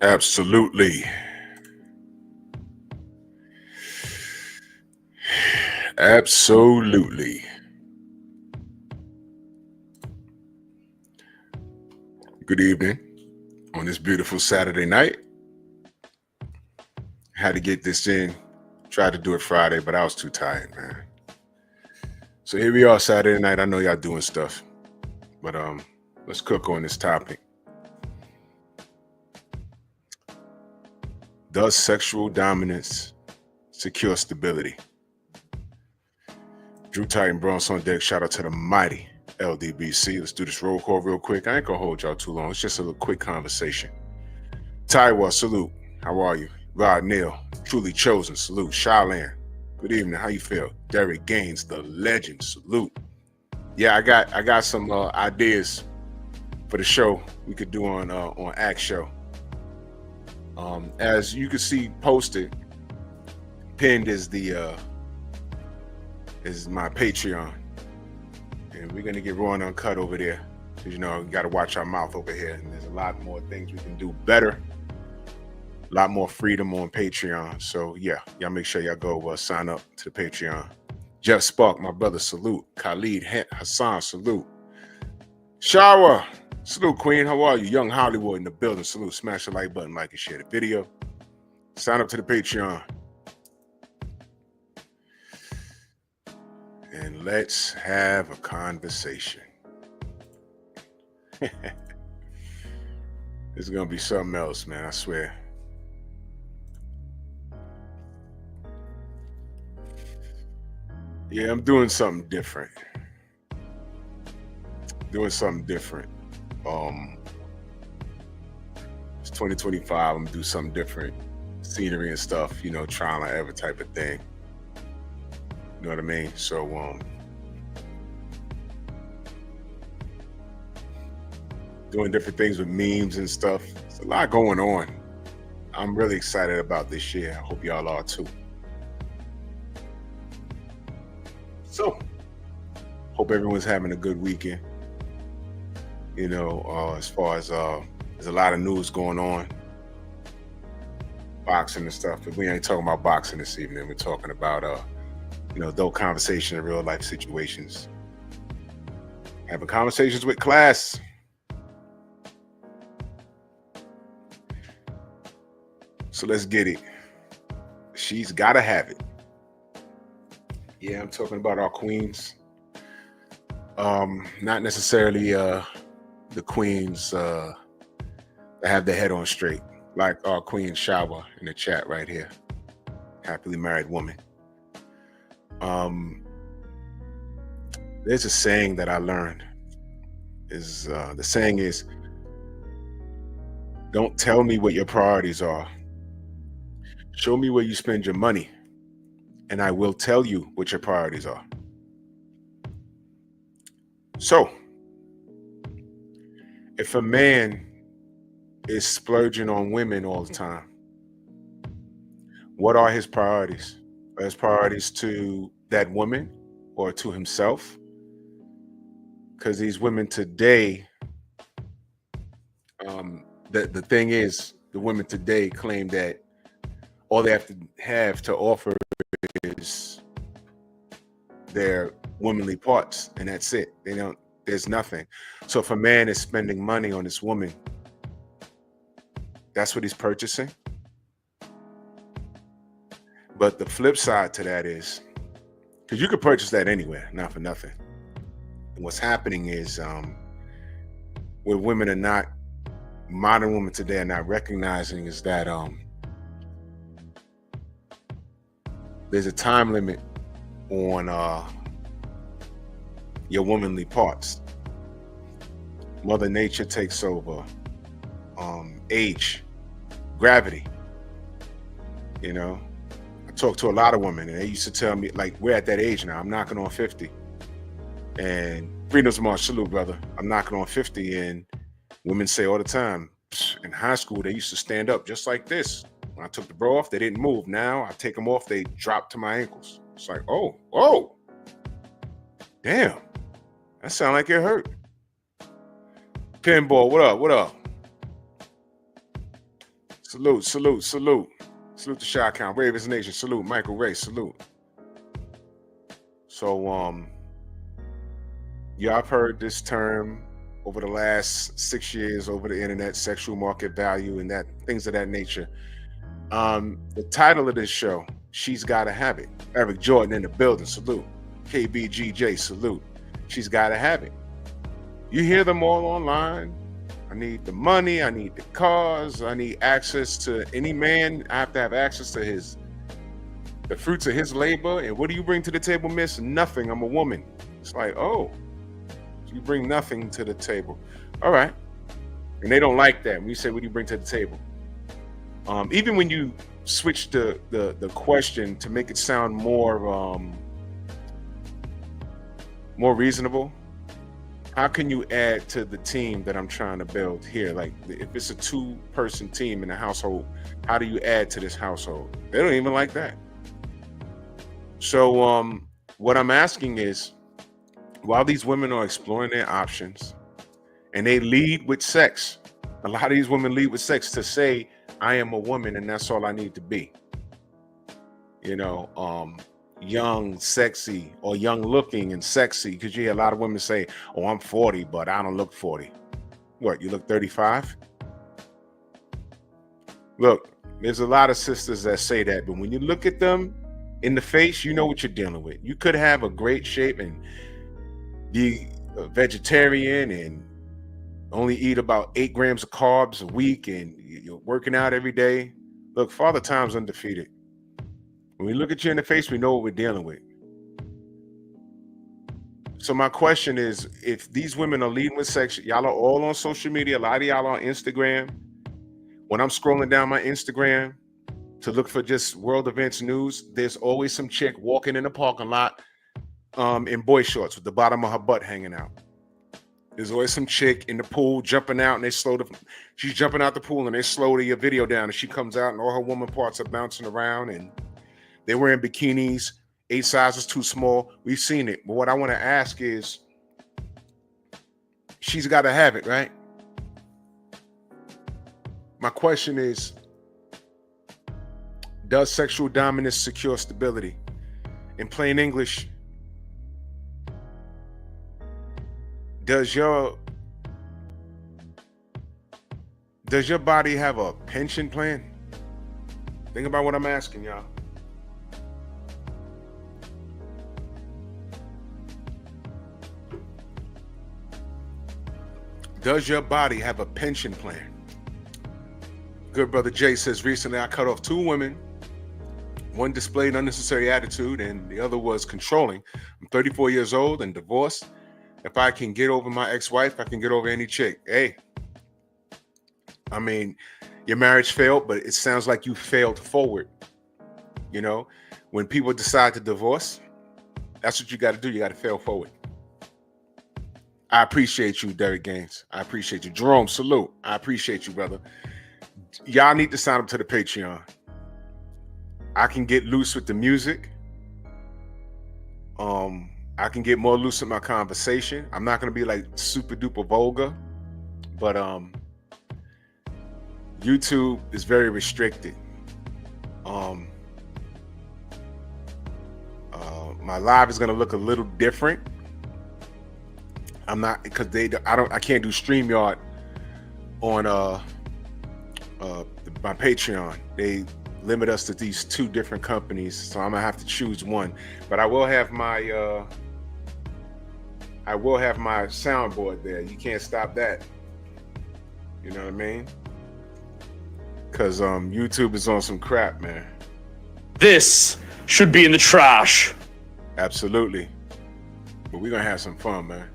Absolutely. Absolutely. Good evening on this beautiful Saturday night. Had to get this in. Tried to do it Friday, but I was too tired, man. So here we are Saturday night. I know y'all doing stuff, but let's cook on this topic. Does sexual dominance secure stability? Drew Titan Bronx on deck. Shout out to the mighty LDBC. Let's do this roll call real quick. I ain't gonna hold y'all too long. It's just a little quick conversation. Taiwa, salute. How are you? Rod Neal, truly chosen, salute. Shalan, good evening. How you feel? Derek Gaines, the legend, salute. Yeah, I got some ideas for the show we could do on Act Show. As you can see posted, pinned is the is my Patreon, and we're gonna get raw and uncut over there. Cause you know we got to watch our mouth over here, and there's a lot more things we can do better. A lot more freedom on Patreon. So yeah, y'all make sure y'all go sign up to the Patreon. Jeff Spark, my brother, salute. Khalid Hassan, salute. Shower, salute, Queen. How are you? Young Hollywood in the building, salute. Smash the like button, like and share the video. Sign up to the Patreon. And let's have a conversation. This is gonna be something else, man, I swear. Yeah, I'm doing something different. It's 2025. I'm gonna do something different. Scenery and stuff, you know, trial and error type of thing. You know what I mean? So doing different things with memes and stuff. There's a lot going on. I'm really excited about this year. I hope y'all are too. So, hope everyone's having a good weekend. You know, as far as there's a lot of news going on, boxing and stuff. But we ain't talking about boxing this evening. We're talking about you know, adult conversation in real life situations. Having conversations with class. So let's get it. She's gotta have it. Yeah, I'm talking about our queens. Not necessarily the queens that have their head on straight, like our queen Shower in the chat right here. Happily married woman. There's a saying that I learned. Is the saying is, don't tell me what your priorities are. Show me where you spend your money, and I will tell you what your priorities are. So, if a man is splurging on women all the time, what are his priorities? Are his priorities to that woman or to himself? Because these women today, the thing is, the women today claim that all they have to offer is their womanly parts, and that's it. They don't. There's nothing. So if a man is spending money on this woman, that's what he's purchasing. But the flip side to that is, because you could purchase that anywhere, not for nothing. And what's happening is, where women are not, modern women today are not recognizing is that there's a time limit on your womanly parts. Mother Nature takes over. Age, gravity. You know, I talk to a lot of women, and they used to tell me, like, we're at that age now. I'm knocking on 50, and Freedom's March, salute, brother. I'm knocking on 50, and women say all the time, in high school they used to stand up just like this. When I took the bra off, they didn't move. Now I take them off, they drop to my ankles. It's like, oh, damn, that sound like it hurt. Pinball, what up? Salute, salute, salute. Salute to Shy Count, Ravens Nation. Salute, Michael Ray. Salute. So, yeah, I've heard this term over the last 6 years over the internet, sexual market value and that things of that nature. The title of this show, She's Gotta Have It. Eric Jordan in the building. Salute. KBGJ. Salute. She's Gotta Have It. You hear them all online. I need the money. I need the cars. I need access to any man. I have to have access to the fruits of his labor. And what do you bring to the table, miss? Nothing. I'm a woman. It's like, oh, you bring nothing to the table. All right. And they don't like that. When you say, what do you bring to the table? Even when you switch the question to make it sound more reasonable, how can you add to the team that I'm trying to build here? Like if it's a 2-person team in a household, how do you add to this household? They don't even like that. So what I'm asking is, while these women are exploring their options and they lead with sex, a lot of these women lead with sex to say, I am a woman and that's all I need to be. You know, young, sexy, or young looking and sexy, because you hear a lot of women say, oh, I'm 40, but I don't look 40. What, you look 35? Look, there's a lot of sisters that say that, but when you look at them in the face, you know what you're dealing with. You could have a great shape and be a vegetarian and only eat about 8 grams of carbs a week and you're working out every day. Look, Father Time's undefeated. When we look at you in the face, we know what we're dealing with. So my question is, if these women are leading with sex, y'all are all on social media, a lot of y'all are on Instagram. When I'm scrolling down my Instagram to look for just world events news, there's always some chick walking in the parking lot in boy shorts with the bottom of her butt hanging out. There's always some chick in the pool jumping out and she's jumping out the pool and they slow the video down and she comes out and all her woman parts are bouncing around and they're wearing bikinis, 8 sizes too small. We've seen it. But what I want to ask is, she's got to have it, right? My question is, does sexual dominance secure stability? In plain English, does your body have a pension plan? Think about what I'm asking y'all. Does your body have a pension plan? Good brother Jay says, recently I cut off 2 women. One displayed unnecessary attitude and the other was controlling. I'm 34 years old and divorced. If I can get over my ex-wife, I can get over any chick. Hey, I mean, your marriage failed, but it sounds like you failed forward. You know, when people decide to divorce, that's what you got to do. You got to fail forward. I appreciate you, Derek Gaines. I appreciate you. Jerome, salute. I appreciate you, brother. Y'all need to sign up to the Patreon. I can get loose with the music. I can get more loose with my conversation. I'm not going to be like super duper vulgar, but YouTube is very restricted. My live is going to look a little different. I'm not, because I can't do StreamYard on my Patreon. They limit us to these 2 different companies, so I'm gonna have to choose one. But I will have my soundboard there. You can't stop that. You know what I mean? Because YouTube is on some crap, man. This should be in the trash. Absolutely. But we're gonna have some fun, man.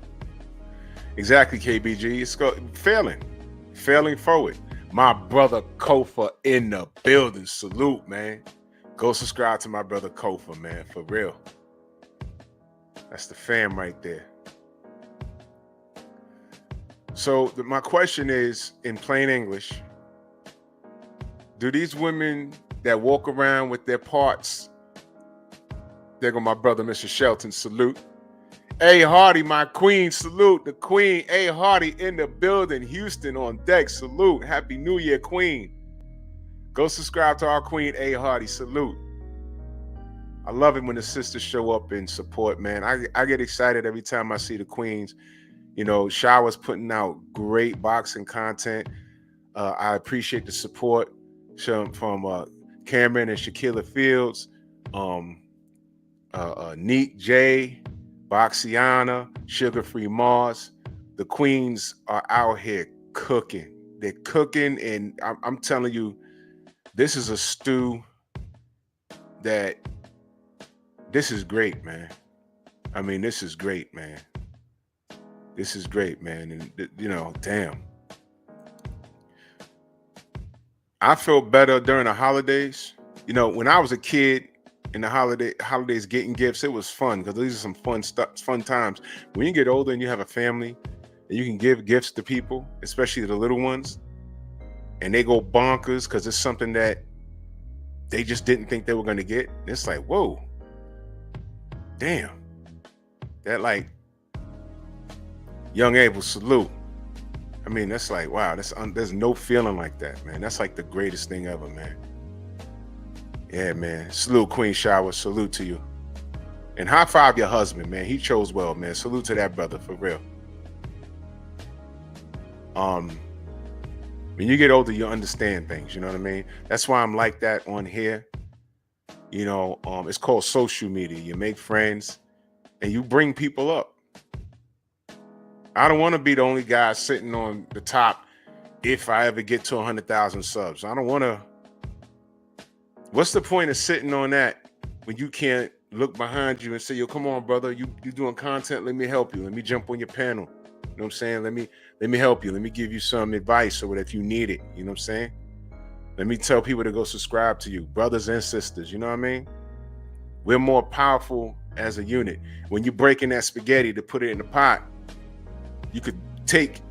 Exactly, KBG. It's failing forward. My brother Kofa in the building. Salute, man. Go subscribe to my brother Kofa, man, for real. That's the fam right there. So my question is, in plain English, do these women that walk around with their parts, there go my brother, Mr. Shelton, salute. A. Hardy, my queen, salute. The queen, A. Hardy in the building. Houston on deck, salute. Happy New Year, queen. Go subscribe to our Queen A Hardy. Salute. I love it when the sisters show up and support, man. I get excited every time I see the queens. You know, Shower's putting out great boxing content. I appreciate the support from Cameron and Shaquilla Fields, Neat J, Boxiana, Sugar Free Mars. The queens are out here cooking. They're cooking, and I'm telling you, this is a stew that this is great, man. I mean, this is great, man. This is great, man. And, you know, damn. I felt better during the holidays. You know, when I was a kid in the holidays getting gifts, it was fun because these are some fun times. When you get older and you have a family and you can give gifts to people, especially the little ones, and they go bonkers because it's something that they just didn't think they were going to get. It's like, whoa, damn. That, like, Young Abel, salute. I mean, that's like, wow, there's no feeling like that, man. That's like the greatest thing ever, man. Yeah, man. Salute, Queen Shower. Salute to you. And high five your husband, man. He chose well, man. Salute to that brother, for real. When you get older, you understand things, you know what I mean? That's why I'm like that on here. You know, it's called social media. You make friends and you bring people up. I don't want to be the only guy sitting on the top if I ever get to 100,000 subs. I don't want to. What's the point of sitting on that when you can't look behind you and say, yo, come on, brother, you doing content, let me help you. Let me jump on your panel. You know what I'm saying? Let me help you. Let me give you some advice or whatever if you need it. You know what I'm saying? Let me tell people to go subscribe to you, brothers and sisters. You know what I mean? We're more powerful as a unit. When you're breaking that spaghetti to put it in the pot, you could take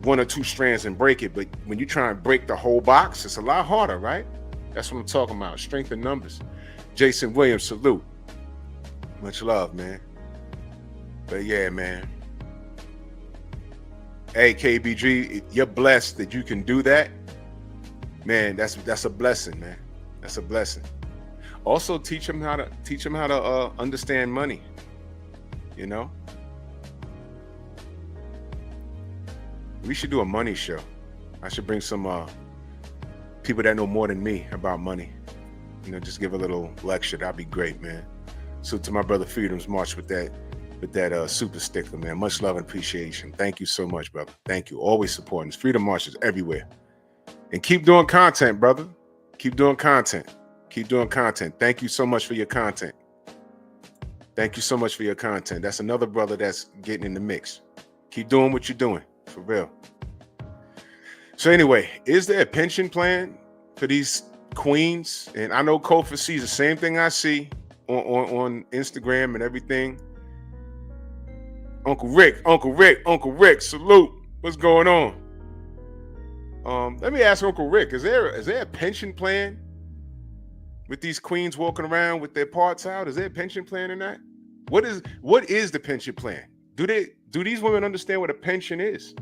one or two strands and break it, but when you try and break the whole box, it's a lot harder, right? That's what I'm talking about. Strength in numbers. Jason Williams, salute. Much love, man. But yeah, man. Hey, KBG, you're blessed that you can do that. Man, that's a blessing, man. That's a blessing. Also, teach them how to understand money. You know, we should do a money show. I should bring some people that know more than me about money. You know, just give a little lecture. That'd be great, man. So to my brother Freedom's March with that super sticker, man. Much love and appreciation. Thank you so much, brother. Thank you. Always supporting us. Freedom Marches everywhere. And keep doing content, brother. Keep doing content. Keep doing content. Thank you so much for your content. Thank you so much for your content. That's another brother that's getting in the mix. Keep doing what you're doing, for real. So anyway, is there a pension plan for these queens? And I know Kofa sees the same thing I see on Instagram and everything. Uncle Rick, salute. What's going on? Let me ask Uncle Rick, is there a pension plan with these queens walking around with their parts out? Is there a pension plan in that? What is the pension plan? Do these women understand what a pension is?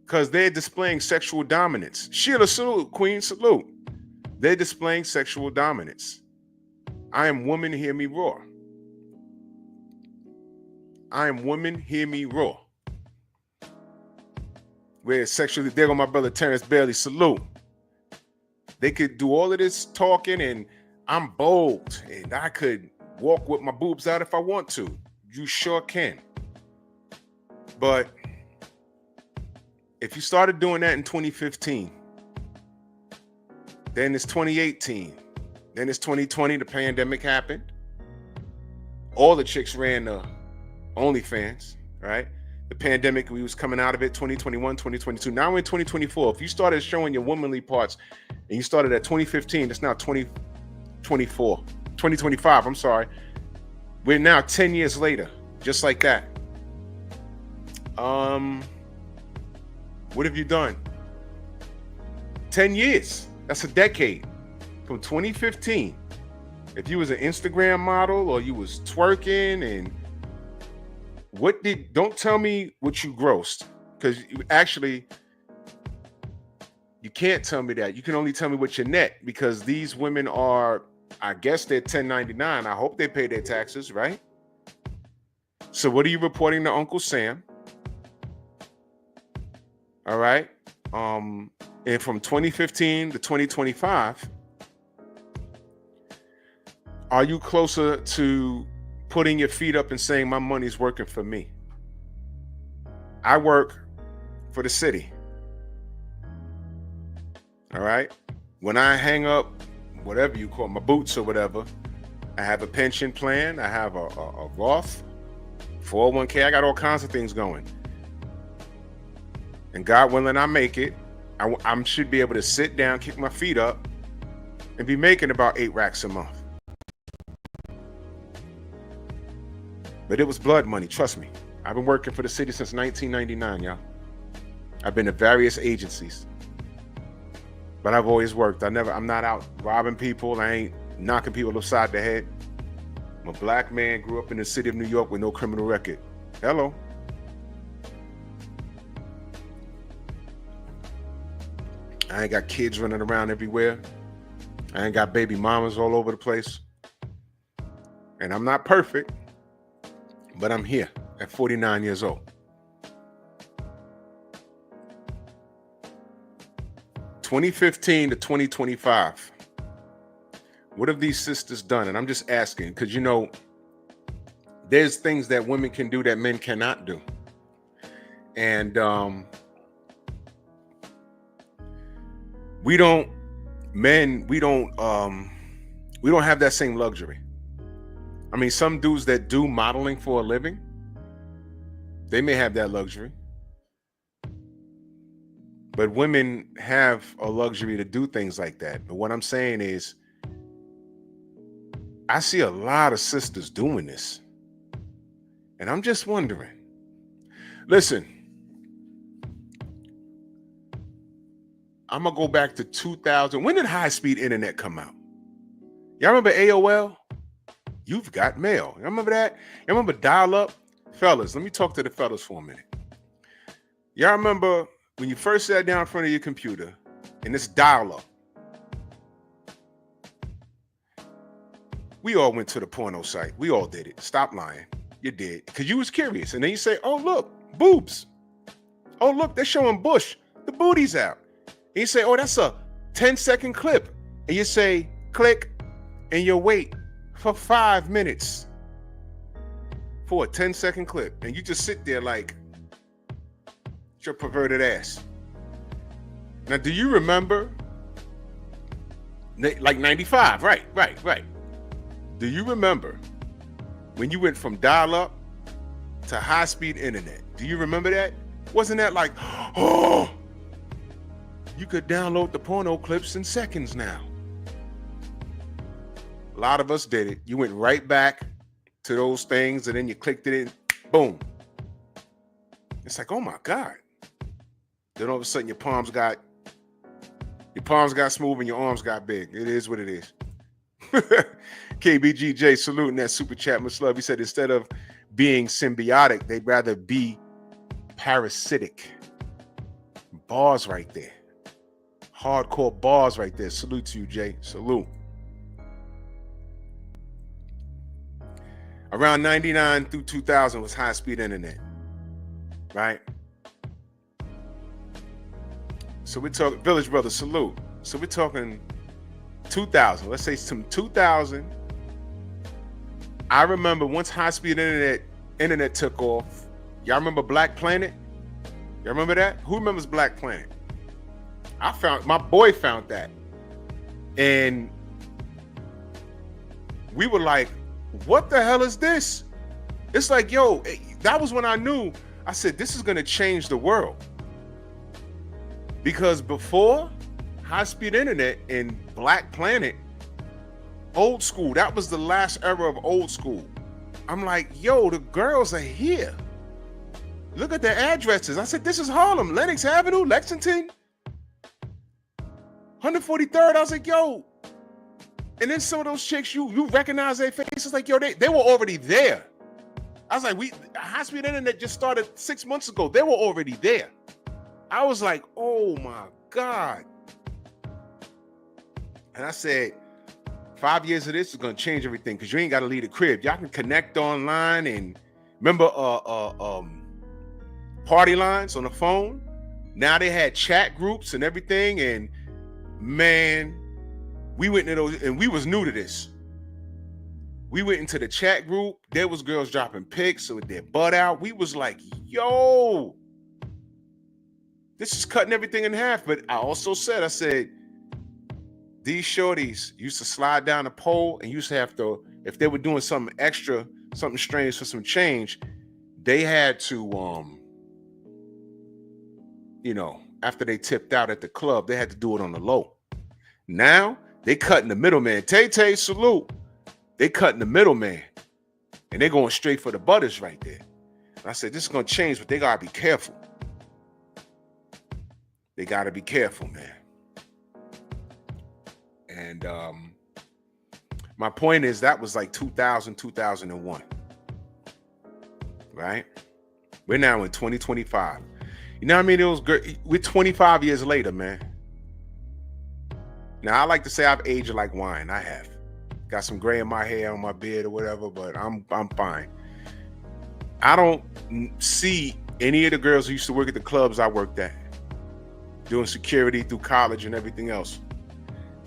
Because they're displaying sexual dominance. Sheila, salute. Queen, salute. They're displaying sexual dominance. I am woman, hear me roar. I am woman, hear me roar. Where sexually, there go my brother Terrence Bailey, salute. They could do all of this talking and I'm bold and I could walk with my boobs out if I want to. You sure can. But if you started doing that in 2015, then it's 2018, then it's 2020, the pandemic happened. All the chicks ran the OnlyFans, right? The pandemic, we was coming out of it, 2021, 2022. Now we're in 2024. If you started showing your womanly parts and you started at 2015, it's now 2025, I'm sorry. We're now 10 years later, just like that. What have you done? 10 years. That's a decade. From 2015. If you was an Instagram model or you was twerking and don't tell me what you grossed. Because actually, You can't tell me that. You can only tell me what your net, because these women are, I guess they're 1099. I hope they pay their taxes, right? So what are you reporting to Uncle Sam? All right. And from 2015 to 2025, are you closer to putting your feet up and saying my money's working for me? I work for the city. All right. When I hang up, whatever you call my boots or whatever, I have a pension plan. I have a Roth, 401k. I got all kinds of things going. And God willing, I make it. I should be able to sit down, kick my feet up, and be making about 8 racks a month. But it was blood money, trust me. I've been working for the city since 1999, y'all. I've been to various agencies. But I've always worked. I'm not out robbing people. I ain't knocking people upside the head. I'm a black man, grew up in the city of New York with no criminal record. Hello. I ain't got kids running around everywhere. I ain't got baby mamas all over the place. And I'm not perfect, but I'm here at 49 years old. 2015 to 2025. What have these sisters done? And I'm just asking, because you know, there's things that women can do that men cannot do. And we don't have that same luxury. I mean, some dudes that do modeling for a living, they may have that luxury. But women have a luxury to do things like that. But what I'm saying is, I see a lot of sisters doing this. And I'm just wondering. Listen, I'm going to go back to 2000. When did high-speed internet come out? Y'all remember AOL? You've got mail. You remember that? You remember dial-up? Fellas, let me talk to the fellas for a minute. Y'all remember when you first sat down in front of your computer and it's dial-up? We all went to the porno site. We all did it. Stop lying. You did. Because you was curious. And then you say, oh, look, boobs. Oh, look, they're showing bush. The booty's out. And you say, oh, that's a 10-second clip. And you say, click, and you wait for 5 minutes for a 10-second clip. And you just sit there like, it's your perverted ass. Now, do you remember? Like 95, right. Do you remember when you went from dial-up to high-speed internet? Do you remember that? Wasn't that like, oh, you could download the porno clips in seconds now? A lot of us did it. You went right back to those things and then you clicked it in, boom. It's like, oh my God. Then all of a sudden your palms got smooth and your arms got big. It is what it is. KBGJ saluting that super chat, much love. He said instead of being symbiotic, they'd rather be parasitic. Bars right there. Hardcore bars right there. Salute to you, Jay. Salute. Around 99 through 2000 was high-speed internet, right? So we're talking, Village Brothers, salute. So we're talking 2000. Let's say some 2000. I remember once high-speed internet took off. Y'all remember Black Planet? Y'all remember that? Who remembers Black Planet? My boy found that. And we were like, what the hell is this? It's like, yo, that was when I knew. I said, this is going to change the world. Because before high-speed internet and Black Planet, old school, that was the last era of old school. I'm like, yo, the girls are here. Look at their addresses. I said, this is Harlem, Lenox Avenue, Lexington, 143rd. I was like, yo. And then some of those chicks, you recognize their faces, like, yo, they were already there. I was like, high-speed internet just started 6 months ago. They were already there. I was like, oh my God. And I said, 5 years of this is gonna change everything because you ain't gotta leave the crib. Y'all can connect online and remember party lines on the phone. Now they had chat groups and everything, and man, we went into those, and we was new to this. We went into the chat group. There was girls dropping pics with their butt out. We was like, yo, this is cutting everything in half. But I also said, these shorties used to slide down a pole and used to have to, if they were doing something extra, something strange for some change, they had to, after they tipped out at the club, they had to do it on the low. Now they cutting the middleman. Tay, salute. They cutting the middleman, and they're going straight for the butters right there. And I said, this is going to change, but they got to be careful. They got to be careful, man. And my point is that was like 2000, 2001, right? We're now in 2025. You know what I mean? It was good. We're 25 years later, man. Now, I like to say I've aged like wine. I have. Got some gray in my hair, on my beard or whatever, but I'm fine. I don't see any of the girls who used to work at the clubs I worked at, doing security through college and everything else,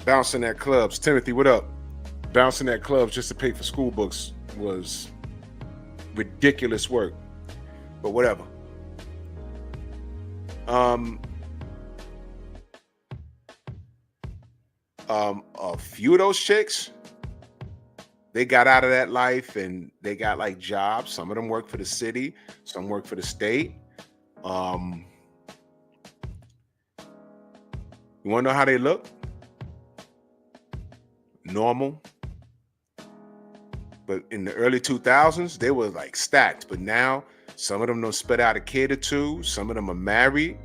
bouncing at clubs. Timothy, what up? Bouncing at clubs just to pay for school books was ridiculous work, but whatever. A few of those chicks, they got out of that life and they got like jobs. Some of them work for the city, some work for the state. You want to know how they look? Normal. But in the early 2000s, they were like stacked. But now, some of them don't spit out a kid or two. Some of them are married.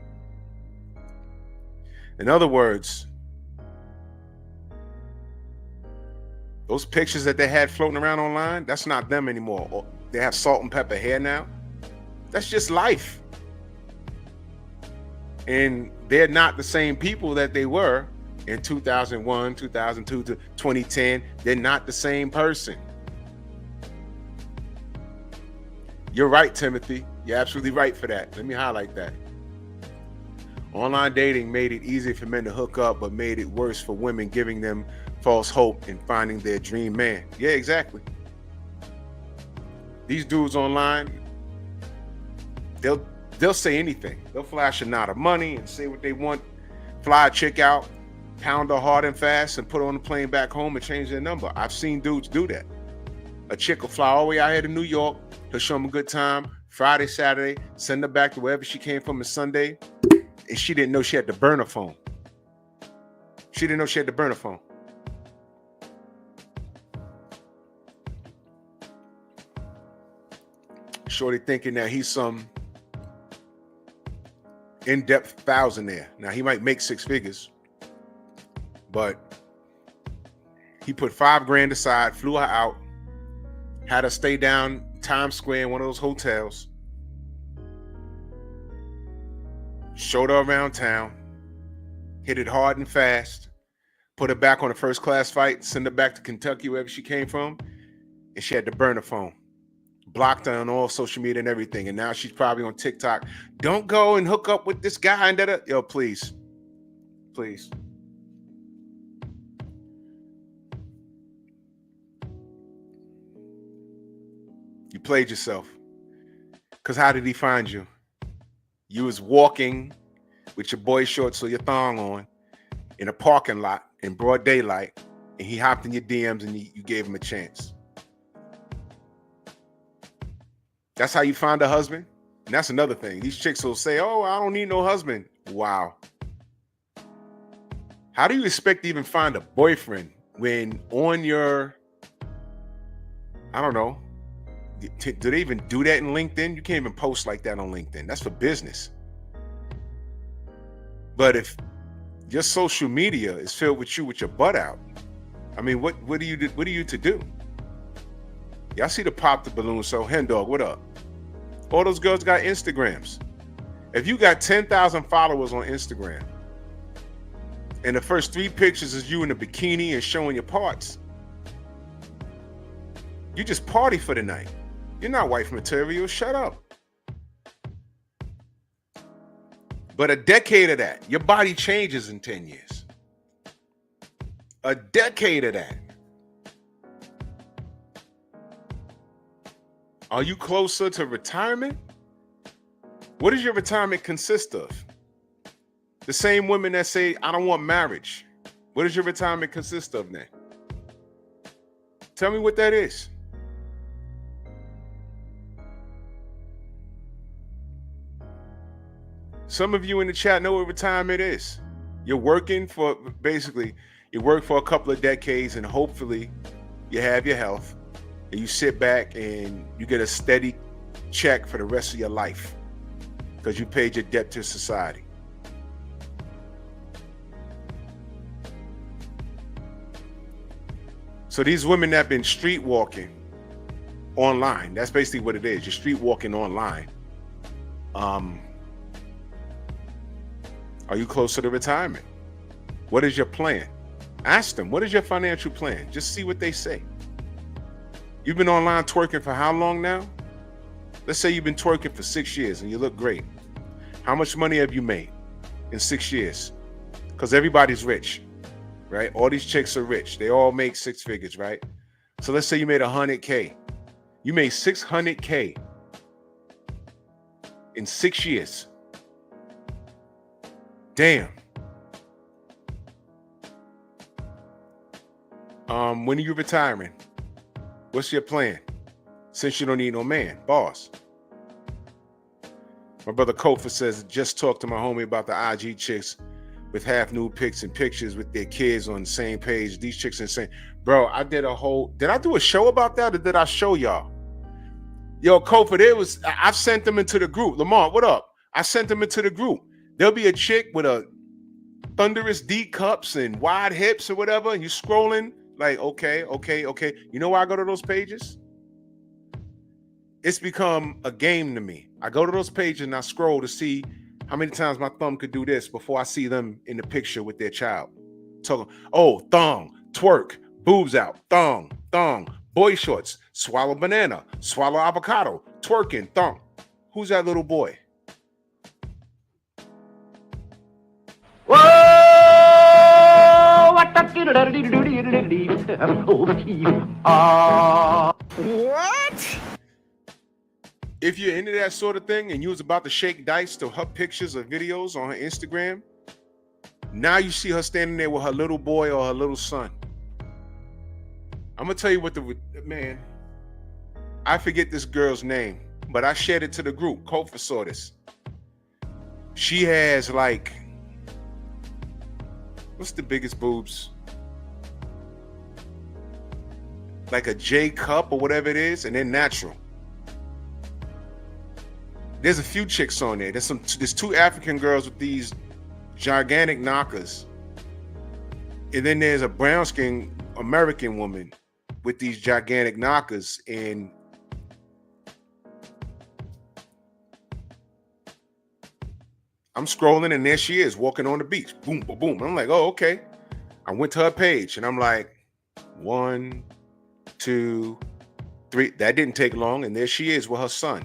In other words, those pictures that they had floating around online, that's not them anymore. Or they have salt and pepper hair now. That's just life. And they're not the same people that they were in 2001, 2002 to 2010. They're not the same person. You're right, Timothy. You're absolutely right for that. Let me highlight that. Online dating made it easier for men to hook up, but made it worse for women, giving them false hope in finding their dream man. Yeah, exactly. These dudes online, they'll say anything. They'll flash a knot of money and say what they want, fly a chick out, pound her hard and fast, and put her on the plane back home and change their number. I've seen dudes do that. A chick will fly all the way out here to New York. He'll show them a good time Friday, Saturday, send her back to wherever she came from on Sunday, and she didn't know she had to burn her phone. She didn't know she had to burn her phone. Shorty thinking that he's some in-depth thousandaire. Now, he might make six figures, but he put $5,000 aside, flew her out, had her stay down Times Square in one of those hotels, showed her around town, hit it hard and fast, put her back on a first class flight, send her back to Kentucky, wherever she came from, and she had to burn her phone. Blocked her on all social media and everything, and now she's probably on TikTok. Don't go and hook up with this guy and that. Yo, please. Please. You played yourself. Because how did he find you? You was walking with your boy shorts or your thong on in a parking lot in broad daylight, and he hopped in your DMs and you gave him a chance. That's how you find a husband? And that's another thing. These chicks will say, oh, I don't need no husband. Wow. How do you expect to even find a boyfriend when on your, I don't know, do they even do that in LinkedIn? You can't even post like that on LinkedIn. That's for business. But if your social media is filled with you with your butt out, I mean, what are you to do? Y'all see the pop the balloon. So Hen Dog, what up? All those girls got Instagrams. If you got 10,000 followers on Instagram and the first 3 pictures is you in a bikini and showing your parts, you just party for the night. You're not wife material. Shut up. But a decade of that, your body changes in 10 years. A decade of that. Are you closer to retirement? What does your retirement consist of? The same women that say, I don't want marriage. What does your retirement consist of then? Tell me what that is. Some of you in the chat know what retirement is. You're working for, basically, you work for a couple of decades and hopefully you have your health and you sit back and you get a steady check for the rest of your life because you paid your debt to society. So these women that have been street walking online, that's basically what it is. You're street walking online. Are you closer to retirement? What is your plan? Ask them, what is your financial plan? Just see what they say. You've been online twerking for how long now? Let's say you've been twerking for 6 years and you look great. How much money have you made in 6 years? Because everybody's rich, right? All these chicks are rich. They all make 6 figures, right? So let's say you made 100K. You made 600K in 6 years. Damn. When are you retiring? What's your plan? Since you don't need no man, boss. My brother Kofa says, just talked to my homie about the IG chicks with half nude pics and pictures with their kids on the same page. These chicks insane. Bro, did I do a show about that or did I show y'all? Yo, Kofa, I've sent them into the group. Lamar, what up? I sent them into the group. There'll be a chick with a thunderous D cups and wide hips or whatever. And you're scrolling like, okay. You know why I go to those pages? It's become a game to me. I go to those pages and I scroll to see how many times my thumb could do this before I see them in the picture with their child. Talking, oh, thong, twerk, boobs out, thong, boy shorts, swallow banana, swallow avocado, twerking, thong. Who's that little boy? Whoa! What? If you're into that sort of thing and you was about to shake dice to her pictures or videos on her Instagram, now you see her standing there with her little boy or her little son. I'm gonna tell you what man, I forget this girl's name, but I shared it to the group. Kofa saw this. She has like, what's the biggest boobs? Like a J cup or whatever it is, and they're natural. There's a few chicks on there. There's 2 African girls with these gigantic knockers. And then there's a brown-skinned American woman with these gigantic knockers. And I'm scrolling and there she is walking on the beach. Boom, boom, boom. I'm like, oh, okay. I went to her page and I'm like, 1, 2, 3. That didn't take long. And there she is with her son.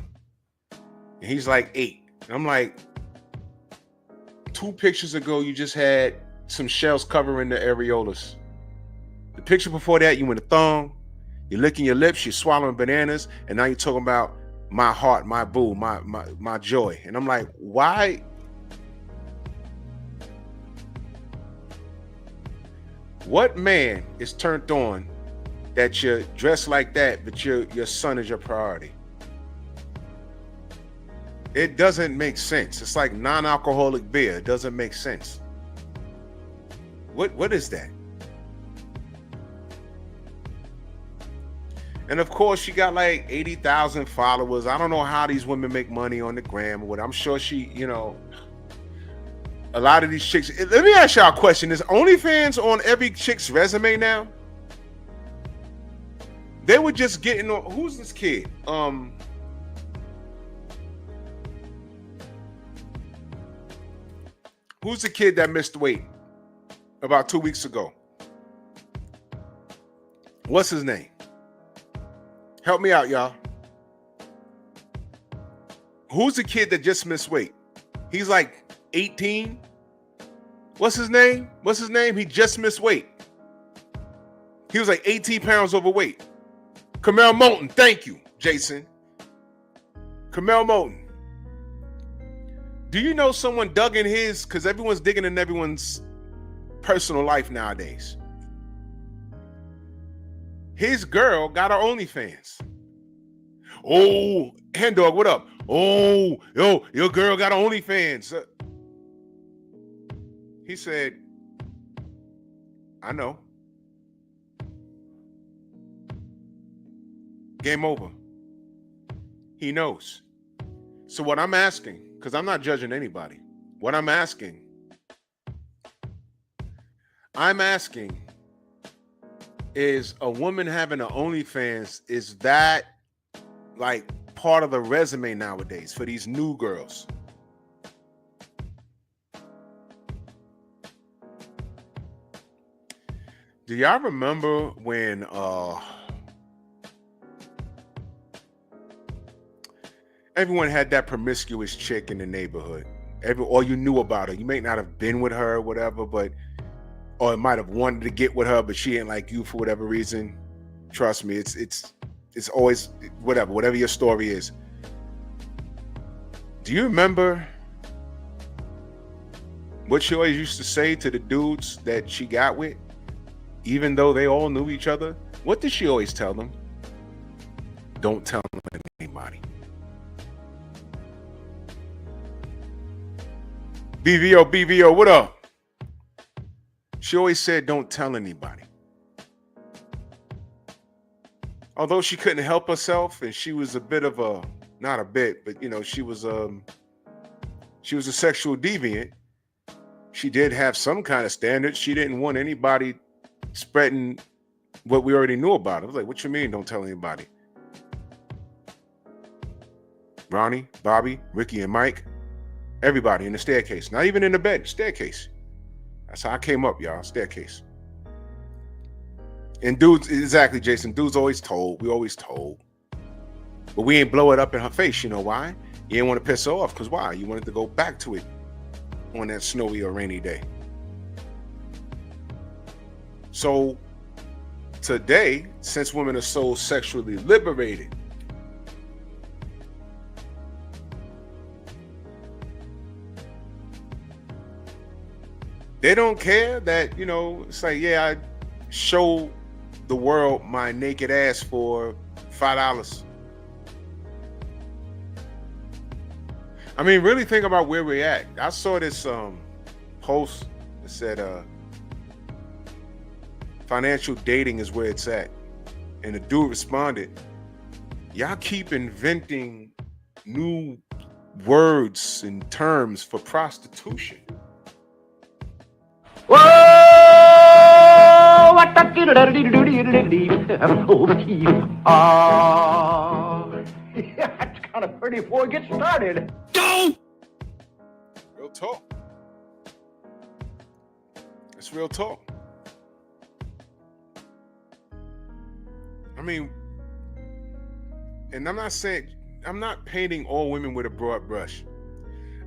And he's like 8. And I'm like, 2 pictures ago, you just had some shells covering the areolas. The picture before that, you in a thong, you're licking your lips, you're swallowing bananas, and now you're talking about my heart, my boo, my joy. And I'm like, why? What man is turned on that you're dressed like that, but your son is your priority? It doesn't make sense. It's like non-alcoholic beer. It doesn't make sense. What is that? And of course, she got like 80,000 followers. I don't know how these women make money on the gram or what. I'm sure she, a lot of these chicks. Let me ask y'all a question. Is OnlyFans on every chick's resume now? They were just getting on. Who's this kid? Who's the kid that missed weight about 2 weeks ago. What's his name? Help me out, y'all. Who's the kid that just missed weight? He's like 18. What's his name? He just missed weight. He was like 18 pounds overweight. Kamel Moulton. Thank you, Jason. Kamel Moulton. Do you know someone dug in his, because everyone's digging in everyone's personal life nowadays. His girl got her OnlyFans. Oh, Hen Dog, what up? Oh, yo, your girl got her OnlyFans. He said, I know. Game over. He knows. So what I'm asking, because I'm not judging anybody, what I'm asking is a woman having an OnlyFans, is that like part of the resume nowadays for these new girls? Do y'all remember when everyone had that promiscuous chick in the neighborhood? Or you knew about her. You may not have been with her or whatever, or might have wanted to get with her, but she ain't like you for whatever reason. Trust me, it's always whatever your story is. Do you remember what she always used to say to the dudes that she got with, even though they all knew each other? What did she always tell them? Don't tell anybody. BVO, what up? She always said, don't tell anybody. Although she couldn't help herself, and she was a bit of a, not a bit, but she was a sexual deviant. She did have some kind of standards. She didn't want anybody spreading what we already knew about. I was like, what you mean, don't tell anybody? Ronnie, Bobby, Ricky, and Mike, everybody in the staircase, not even in the bed, staircase. That's how I came up, y'all, staircase. And dudes, exactly, Jason, dudes always told, we always told. But we ain't blow it up in her face, you know why? You didn't want to piss her off, because why? You wanted to go back to it on that snowy or rainy day. So today, since women are so sexually liberated, they don't care that, it's like, yeah, I show the world my naked ass for $5. I mean, really think about where we're at. I saw this post that said financial dating is where it's at. And the dude responded, y'all keep inventing new words and terms for prostitution. Whoa! What the that's kind of pretty before it gets started. Go! Real talk. It's real talk. I mean, and I'm not painting all women with a broad brush.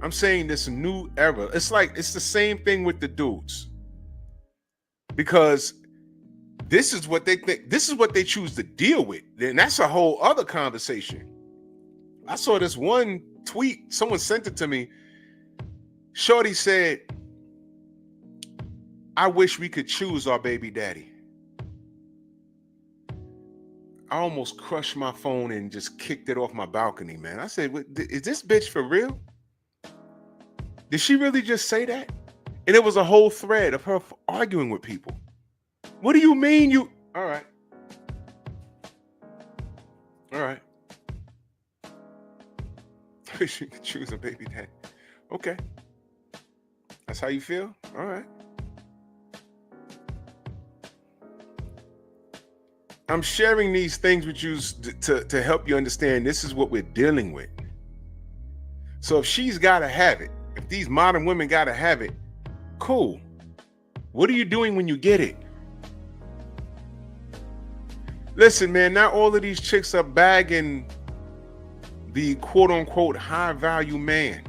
I'm saying this new era. It's the same thing with the dudes. Because this is what they think, this is what they choose to deal with. And that's a whole other conversation. I saw this one tweet, someone sent it to me. Shorty said, I wish we could choose our baby daddy. I almost crushed my phone and just kicked it off my balcony, man. I said, is this bitch for real? Did she really just say that? And it was a whole thread of her arguing with people. What do you mean you... All right. I wish you could choose a baby daddy. Okay. That's how you feel? All right. I'm sharing these things with you to help you understand this is what we're dealing with. So if she's got to have it, if these modern women got to have it, cool. What are you doing when you get it? Listen, man, not all of these chicks are bagging the quote-unquote high-value man.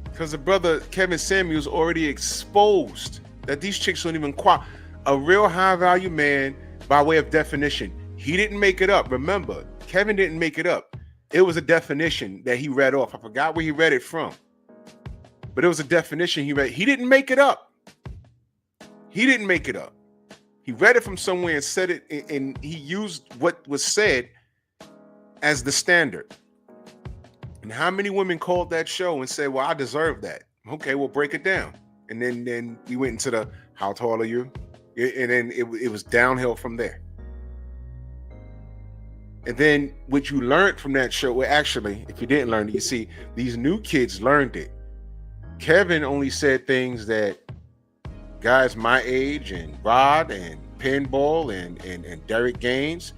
Because the brother Kevin Samuels already exposed that these chicks don't even qualify. A real high-value man, by way of definition, he didn't make it up. Remember, Kevin didn't make it up. It was a definition that he read off. I forgot where he read it from. But it was a definition he read. He didn't make it up. He didn't make it up. He read it from somewhere and said it, and he used what was said as the standard. And how many women called that show and said, well, I deserve that. Okay, we'll break it down. And then we went into the, how tall are you? And then it was downhill from there. And then what you learned from that show, well, actually, if you didn't learn it, you see, these new kids learned it. Kevin only said things that guys my age and Rod and Pinball and Derek Gaines,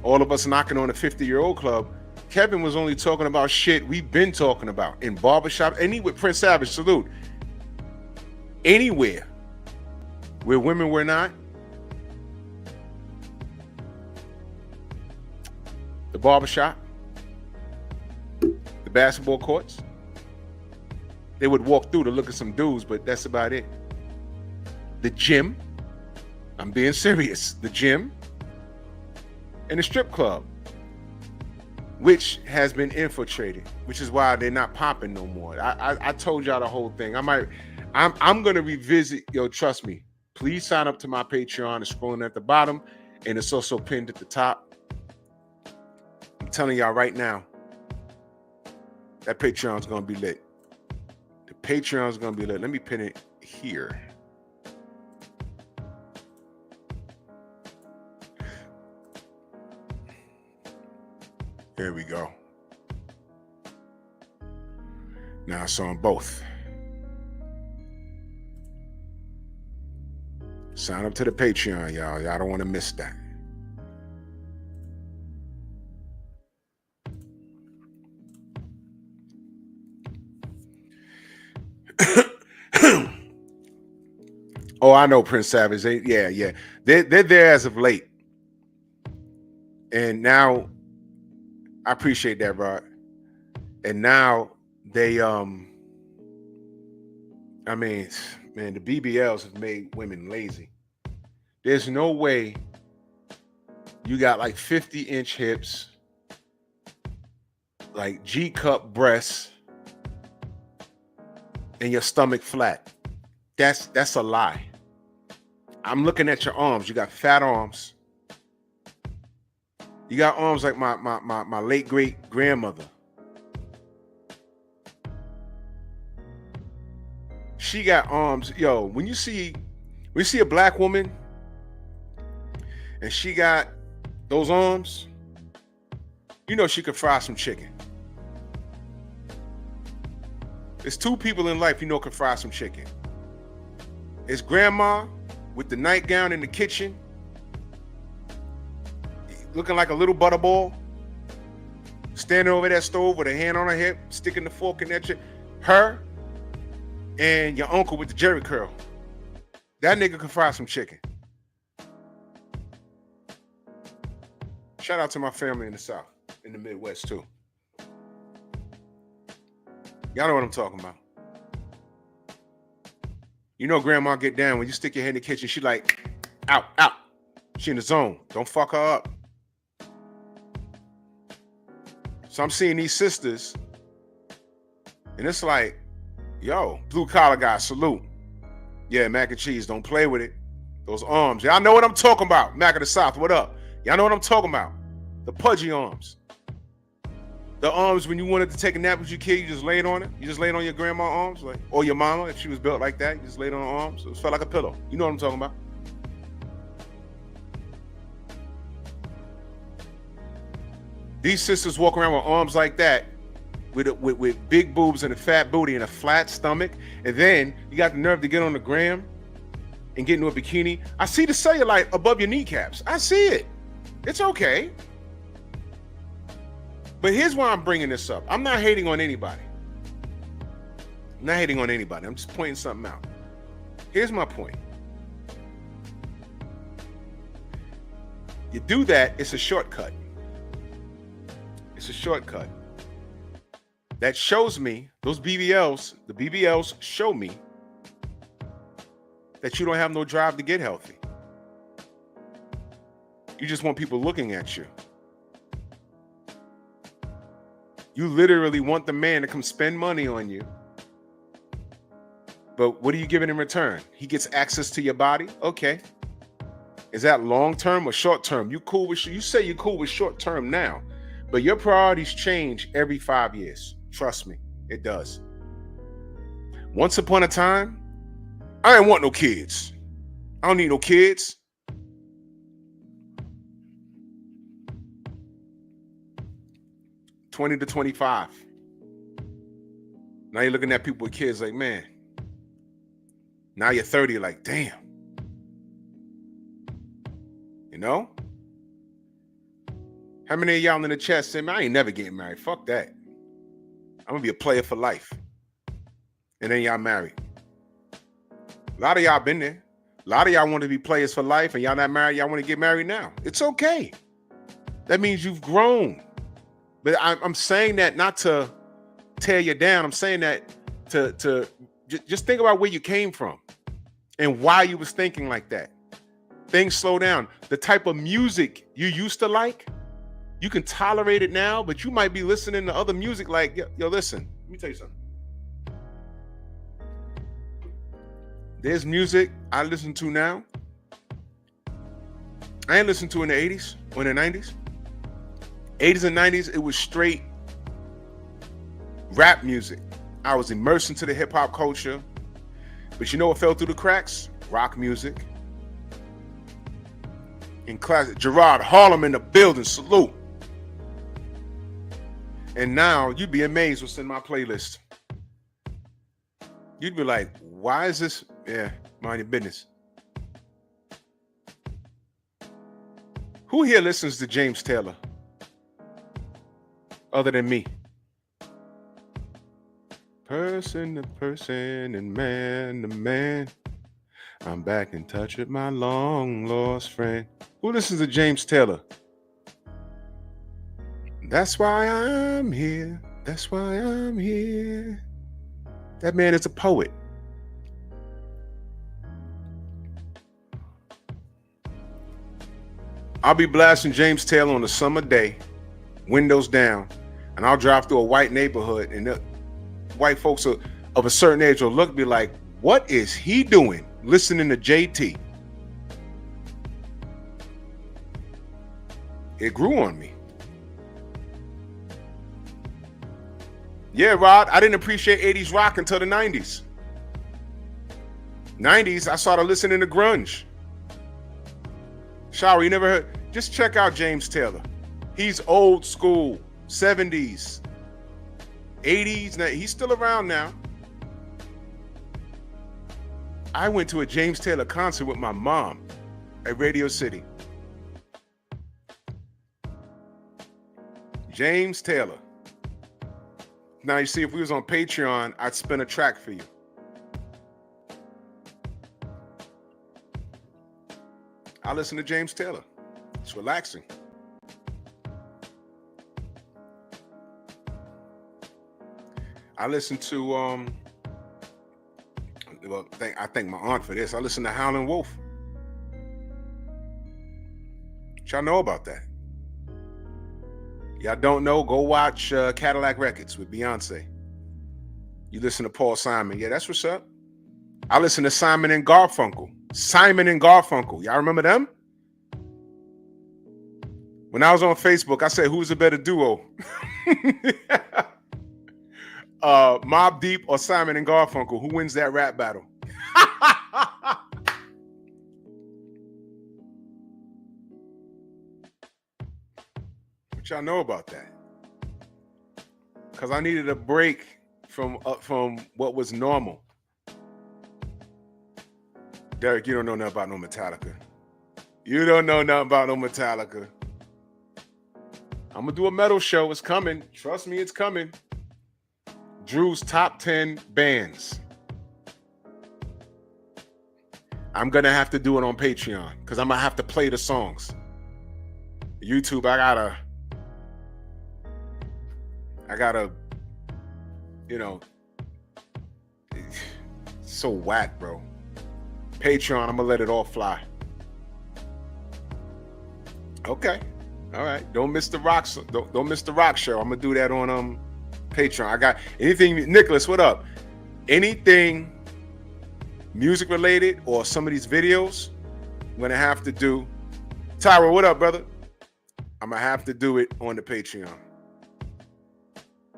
all of us knocking on a 50-year-old club, Kevin was only talking about shit we've been talking about in barbershop, with Prince Savage, salute. Anywhere where women were not. The barbershop, the basketball courts. They would walk through to look at some dudes, but that's about it. The gym, I'm being serious, the gym, and the strip club, which has been infiltrated, which is why they're not popping no more. I told y'all the whole thing. I'm gonna revisit, trust me. Please sign up to my Patreon. It's scrolling at the bottom, and it's also pinned at the top. I'm telling y'all right now, that Patreon's gonna be lit. The Patreon's gonna be lit. Let me pin it here. There we go. Now it's on both. Sign up to the Patreon, y'all. Y'all don't want to miss that. Oh, I know Prince Savage. Yeah. They're there as of late. And now, I appreciate that, Rod. And now they, man, the BBLs have made women lazy. There's no way you got like 50-inch hips, like G-cup breasts, and your stomach flat. That's a lie. I'm looking at your arms. You got fat arms. You got arms like my late great grandmother. She got arms. Yo, when you see a black woman and she got those arms, you know she could fry some chicken. There's two people in life you know can fry some chicken. It's grandma with the nightgown in the kitchen, looking like a little butterball, standing over that stove with a hand on her hip, sticking the fork in that shit. Her and your uncle with the jerry curl. That nigga can fry some chicken. Shout out to my family in the South, in the Midwest too. Y'all know what I'm talking about. You know grandma get down when you stick your head in the kitchen, she like, out. She in the zone. Don't fuck her up. So I'm seeing these sisters, and it's like, yo, blue collar guy, salute. Yeah, mac and cheese, don't play with it. Those arms, y'all know what I'm talking about. Mac of the South, what up? Y'all know what I'm talking about. The pudgy arms. The arms when you wanted to take a nap with your kid, you just laid on it. You just laid on your grandma's arms, like, or your mama, if she was built like that, you just laid on her arms. It felt like a pillow. You know what I'm talking about. These sisters walk around with arms like that, with big boobs and a fat booty and a flat stomach, and then you got the nerve to get on the gram and get into a bikini. I see the cellulite above your kneecaps. I see it. It's okay. But here's why I'm bringing this up. I'm not hating on anybody. I'm not hating on anybody. I'm just pointing something out. Here's my point. You do that, it's a shortcut. It's a shortcut. That shows me, those BBLs, the BBLs show me that you don't have no drive to get healthy. You just want people looking at you. You literally want the man to come spend money on you. But what are you giving in return? He gets access to your body? Okay. Is that long term or short term? You say you're cool with short term now, but your priorities change every 5 years. Trust me, it does. Once upon a time, I didn't want no kids. I don't need no kids. $20 to $25. Now you're looking at people with kids like, man. Now you're 30, like, damn. You know? How many of y'all in the chat say, man, I ain't never getting married. Fuck that. I'm gonna be a player for life. And then y'all married. A lot of y'all been there. A lot of y'all want to be players for life and y'all not married. Y'all want to get married now. It's okay. That means you've grown. But I'm saying that not to tear you down. I'm saying that to just think about where you came from and why you was thinking like that. Things slow down. The type of music you used to like, you can tolerate it now, but you might be listening to other music like, yo, listen, let me tell you something. There's music I listen to now. I ain't listened to in the 80s or in the 90s. 80s and 90s, it was straight rap music. I was immersed into the hip hop culture. But you know what fell through the cracks? Rock music. In classic, Gerard Harlem in the building, salute. And now you'd be amazed what's in my playlist. You'd be like, why is this? Yeah, mind your business. Who here listens to James Taylor? Other than me. Person to person and man to man. I'm back in touch with my long lost friend. Who listens to James Taylor? That's why I'm here. That's why I'm here. That man is a poet. I'll be blasting James Taylor on a summer day, windows down, and I'll drive through a white neighborhood, and the white folks of a certain age will look at me like, what is he doing listening to JT? It grew on me. Yeah, Rod, I didn't appreciate 80s rock until the 90s. 90s, I started listening to grunge. Shower, you never heard? Just check out James Taylor. He's old school, 70s, 80s. Now, he's still around now. I went to a James Taylor concert with my mom at Radio City. James Taylor. Now, you see, if we was on Patreon, I'd spin a track for you. I listen to James Taylor. It's relaxing. I listen to, I thank my aunt for this. I listen to Howlin' Wolf. What y'all know about that? Y'all don't know? Go watch Cadillac Records with Beyonce. You listen to Paul Simon. Yeah, that's what's up. I listen to Simon and Garfunkel. Simon and Garfunkel. Y'all remember them? When I was on Facebook, I said, who's a better duo? Mobb Deep or Simon and Garfunkel? Who wins that rap battle? What y'all know about that? Because I needed a break from what was normal. Derek, you don't know nothing about no Metallica. You don't know nothing about no Metallica. I'm going to do a metal show. It's coming. Trust me, it's coming. Drew's top 10 bands. I'm gonna have to do it on Patreon because I'm gonna have to play the songs. YouTube, I gotta, you know, so whack, bro. Patreon, I'm gonna let it all fly. Okay, all right. Don't miss the rock. Don't miss the rock show. I'm gonna do that on Patreon. I got anything, Nicholas. What up? Anything music related or some of these videos, I'm gonna have to do. Tyra, what up, brother? I'm gonna have to do it on the Patreon.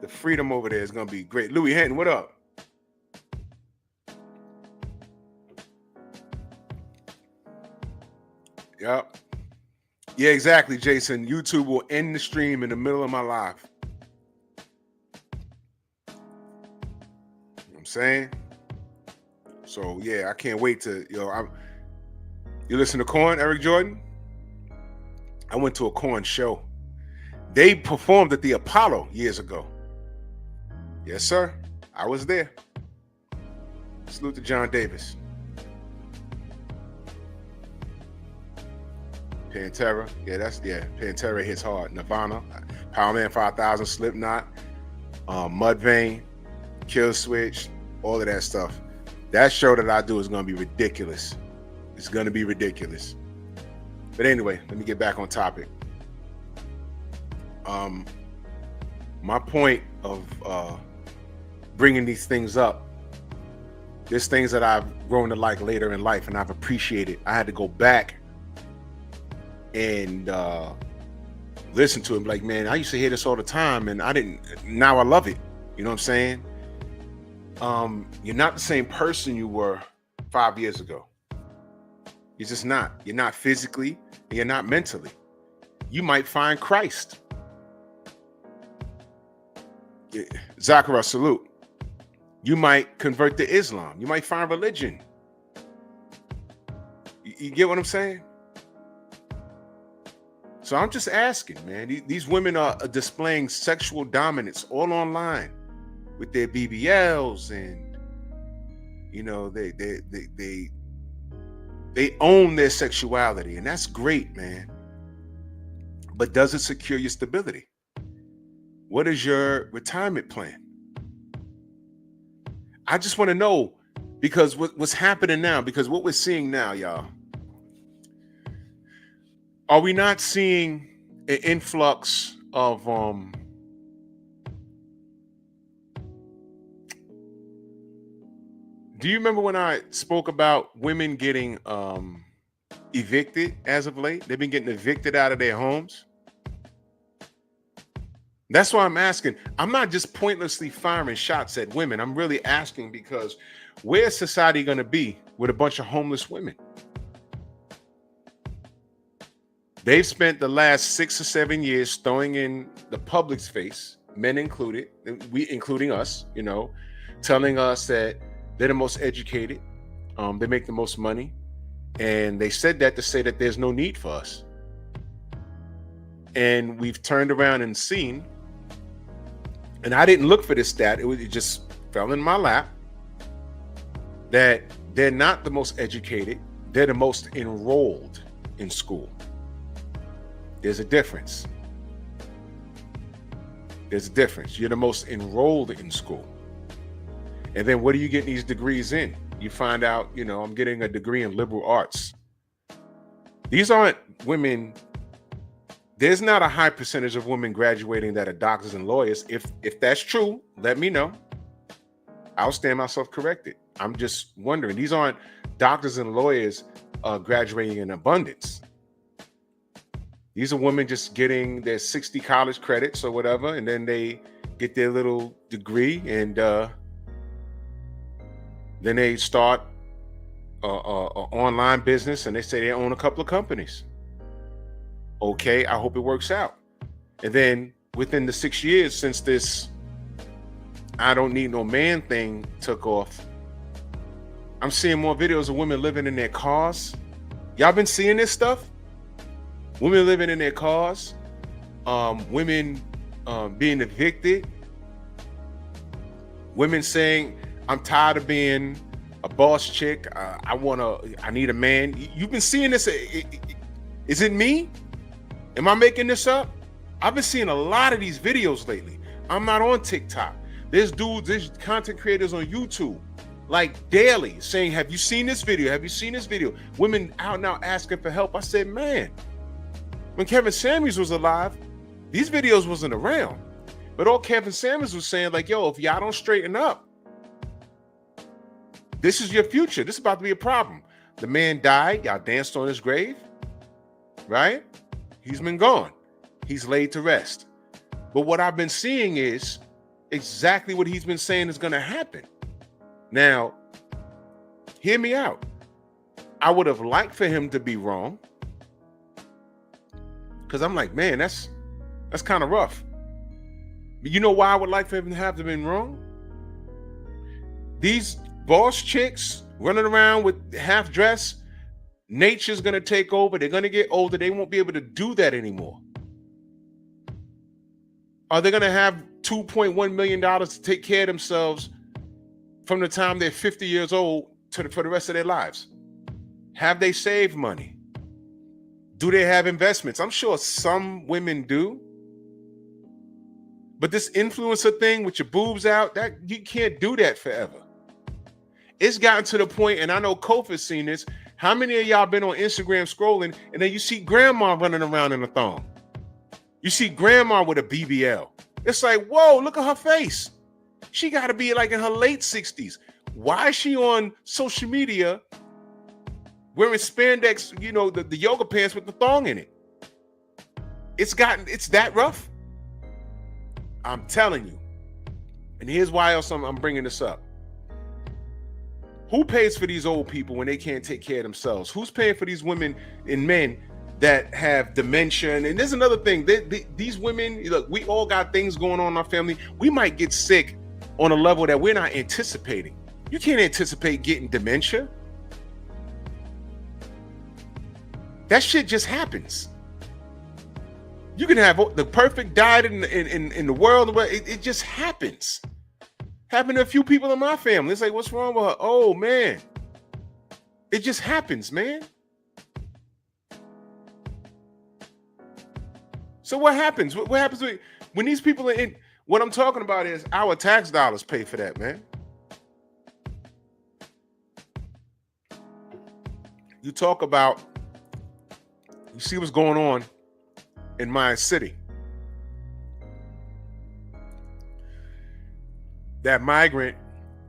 The freedom over there is gonna be great. Louis Hinton, what up? Yep. Yeah, exactly, Jason. YouTube will end the stream in the middle of my live. You know what I'm saying? So yeah, I can't wait to, you listen to Korn, Eric Jordan? I went to a Korn show. They performed at the Apollo years ago. Yes, sir. I was there. Salute to John Davis. Pantera. Pantera hits hard. Nirvana, Powerman 5000, Slipknot, Mudvayne, Killswitch, all of that stuff. That show that I do is going to be ridiculous. It's going to be ridiculous. But anyway, let me get back on topic. My point of bringing these things up, there's things that I've grown to like later in life and I've appreciated. I had to go back and listen to it. Like, man, I used to hear this all the time and now I love it. You know what I'm saying? You're not the same person you were 5 years ago. You're just not. You're not physically and you're not mentally. You might find Christ. Zachariah, salute. You might convert to Islam. You might find religion. You get what I'm saying? So I'm just asking, man. These women are displaying sexual dominance all online with their BBLs, and they own their sexuality, and that's great, man. But does it secure your stability? What is your retirement plan? I just want to know, because what's happening now, because what we're seeing now, y'all, are we not seeing an influx of do you remember when I spoke about women getting evicted as of late? They've been getting evicted out of their homes. That's why I'm asking. I'm not just pointlessly firing shots at women. I'm really asking because where's society going to be with a bunch of homeless women? They've spent the last 6 or 7 years throwing in the public's face, men included, including us, telling us that they're the most educated, they make the most money, and they said that to say that there's no need for us. And we've turned around and seen, and I didn't look for this stat, it just fell in my lap, that they're not the most educated, they're the most enrolled in school. There's a difference. There's a difference. You're the most enrolled in school. And then what are you getting these degrees in? You find out, I'm getting a degree in liberal arts. These aren't women. There's not a high percentage of women graduating that are doctors and lawyers. If that's true, let me know. I'll stand myself corrected. I'm just wondering. These aren't doctors and lawyers graduating in abundance. These are women just getting their 60 college credits or whatever, and then they get their little degree, and then they start an online business, and they say they own a couple of companies. Okay, I hope it works out. And then within the 6 years since this I don't need no man thing took off, I'm seeing more videos of women living in their cars. Y'all been seeing this stuff? Women living in their cars, women being evicted. Women saying, I'm tired of being a boss chick. I need a man. You've been seeing this. Is it me? Am I making this up? I've been seeing a lot of these videos lately. I'm not on TikTok. There's content creators on YouTube, like daily, saying, have you seen this video? Have you seen this video? Women out now asking for help. I said, man, when Kevin Samuels was alive, these videos wasn't around. But all Kevin Samuels was saying, like, yo, if y'all don't straighten up, this is your future. This is about to be a problem. The man died. Y'all danced on his grave, right? He's been gone. He's laid to rest. But what I've been seeing is exactly what he's been saying is going to happen. Now, hear me out. I would have liked for him to be wrong, because I'm like, man, that's kind of rough. But you know why I would like for him to have been wrong? These boss chicks running around with half dress, nature's going to take over. They're going to get older. They won't be able to do that anymore. Are they going to have $2.1 million to take care of themselves from the time they're 50 years old for the rest of their lives? Have they saved money? Do they have investments? I'm sure some women do. But this influencer thing with your boobs out, that you can't do that forever. It's gotten to the point, and I know Kofi's seen this. How many of y'all been on Instagram scrolling, and then you see grandma running around in a thong? You see grandma with a BBL. It's like, whoa, look at her face. She got to be like in her late 60s. Why is she on social media wearing spandex, you know, the yoga pants with the thong in it? It's that rough. I'm telling you. And here's why else I'm bringing this up. Who pays for these old people when they can't take care of themselves? Who's paying for these women and men that have dementia? And there's another thing. These women, look, we all got things going on in our family. We might get sick on a level that we're not anticipating. You can't anticipate getting dementia. That shit just happens. You can have the perfect diet in the world. It just happens. Happened to a few people in my family. It's like, what's wrong with her? Oh, man. It just happens, man. So what happens? What happens when these people are in? What I'm talking about is our tax dollars pay for that, man. You talk about, you see what's going on in my city. That migrant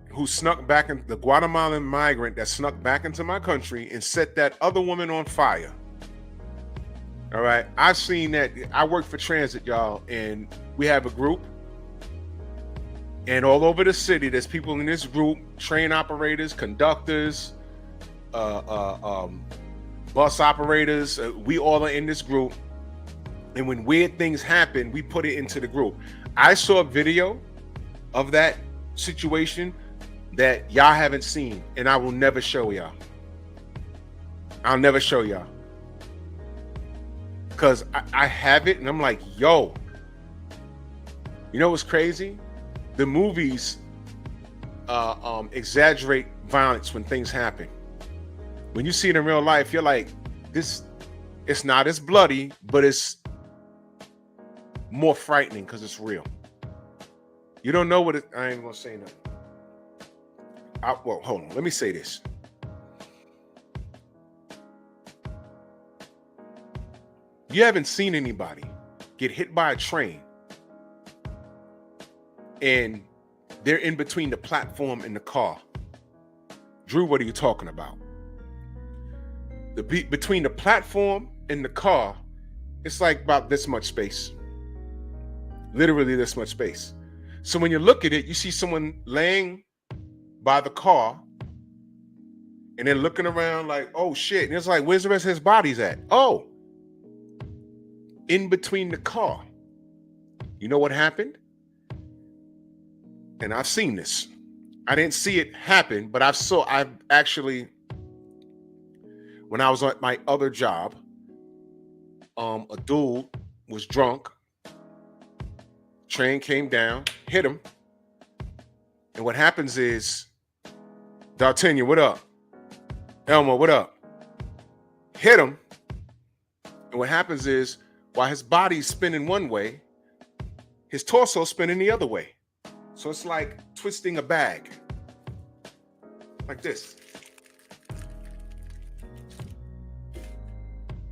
who snuck back in, the Guatemalan migrant that snuck back into my country and set that other woman on fire. All right. I've seen that. I work for transit, y'all, and we have a group. And all over the city, there's people in this group, train operators, conductors, bus operators. We all are in this group. And when weird things happen, we put it into the group. I saw a video of that situation that y'all haven't seen, and I will never show y'all. I'll never show y'all. Because I have it, and I'm like, yo. You know what's crazy? The movies exaggerate violence when things happen. When you see it in real life, you're like, this, it's not as bloody, but it's more frightening because it's real. You don't know what it, I ain't gonna say nothing. Well, hold on, let me say this. You haven't seen anybody get hit by a train and they're in between the platform and the car. Drew, what are you talking about? Between the platform and the car, it's like about this much space. Literally this much space. So when you look at it, you see someone laying by the car and then looking around like, oh shit. And it's like, where's the rest of his bodies at? Oh, in between the car. You know what happened? And I've seen this. I didn't see it happen, but I've actually, when I was at my other job, a dude was drunk. Train came down, hit him, And what happens is, D'Artagnan, what up? Elmo, what up? Hit him. And what happens is, while his body's spinning one way, his torso's spinning the other way. So it's like twisting a bag. Like this.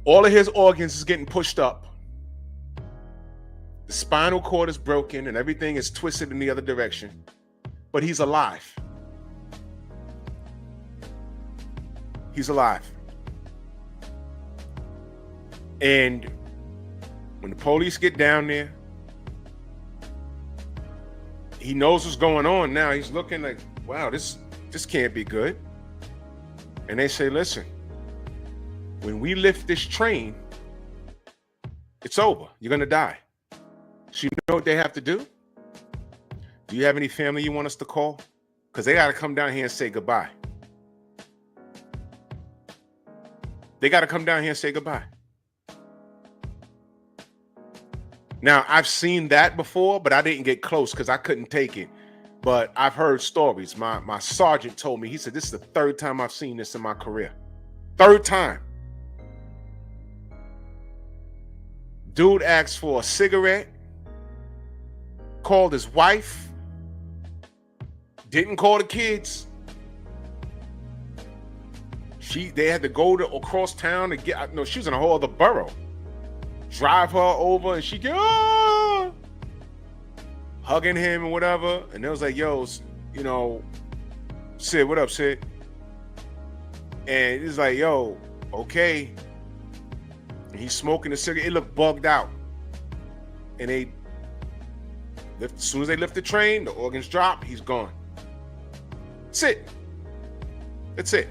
All of his organs is getting pushed up. The spinal cord is broken and everything is twisted in the other direction. But he's alive. He's alive. And when the police get down there, he knows what's going on now. He's looking like, wow, this can't be good. And they say, listen, when we lift this train, it's over. You're going to die. So you know what they have to do? Do you have any family you want us to call? Because they got to come down here and say goodbye. They got to come down here and say goodbye. Now, I've seen that before, but I didn't get close because I couldn't take it. But I've heard stories. My sergeant told me, he said, this is the third time I've seen this in my career. Third time. Dude asked for a cigarette, called his wife, didn't call the kids. They had to go across town to get, no, she was in a whole other borough. Drive her over and she get, hugging him and whatever. And they was like, yo, you know, Sid, what up, Sid? And he's like, yo, okay. And he's smoking a cigarette. It looked bugged out. And as soon as they lift the train, the organs drop, he's gone. That's it. That's it.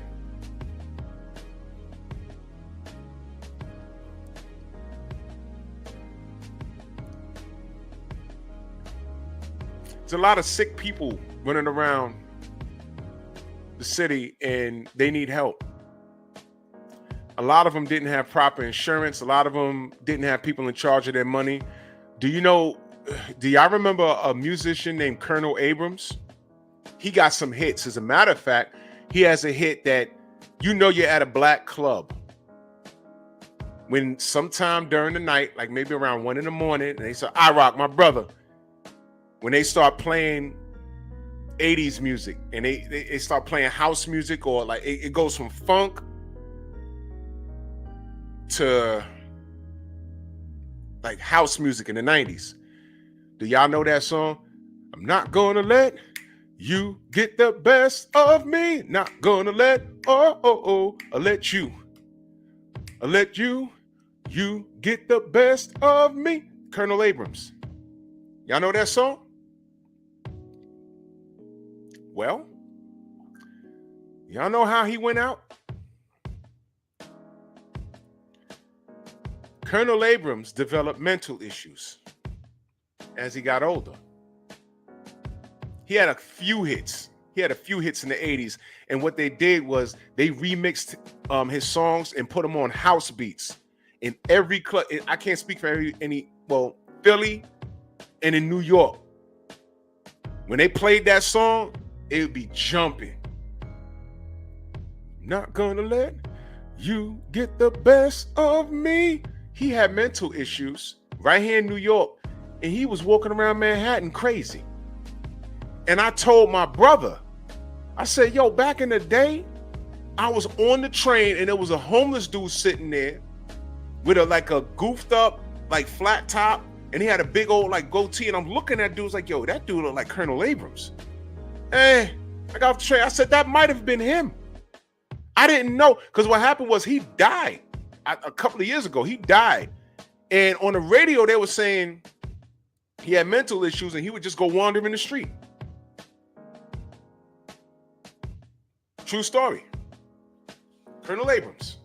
There's a lot of sick people running around the city and they need help. A lot of them didn't have proper insurance. A lot of them didn't have people in charge of their money. Do y'all remember a musician named Colonel Abrams? He got some hits. As a matter of fact, he has a hit that, you're at a black club when sometime during the night, like maybe around 1 a.m, and they say, I rock, my brother. When they start playing 80s music and they start playing house music, or like it goes from funk to like house music in the 90s. Do y'all know that song? I'm not gonna let you get the best of me. Not gonna let, I'll let you get the best of me. Colonel Abrams. Y'all know that song? Well, y'all know how he went out? Colonel Abrams developed mental issues as he got older. He had a few hits. He had a few hits in the 80s. And what they did was they remixed his songs and put them on house beats. In every club, I can't speak for Philly and in New York. When they played that song, it would be jumping. Not gonna let you get the best of me. He had mental issues right here in New York, and he was walking around Manhattan crazy. And I told my brother, I said, yo, back in the day, I was on the train and there was a homeless dude sitting there with a goofed up, like flat top, and he had a big old like goatee. And I'm looking at dudes like, yo, that dude looked like Colonel Abrams. Hey, I got off the train. I said, that might have been him. I didn't know, because what happened was he died a couple of years ago. He died. And on the radio, they were saying he had mental issues and he would just go wander in the street. True story. Colonel Abrams.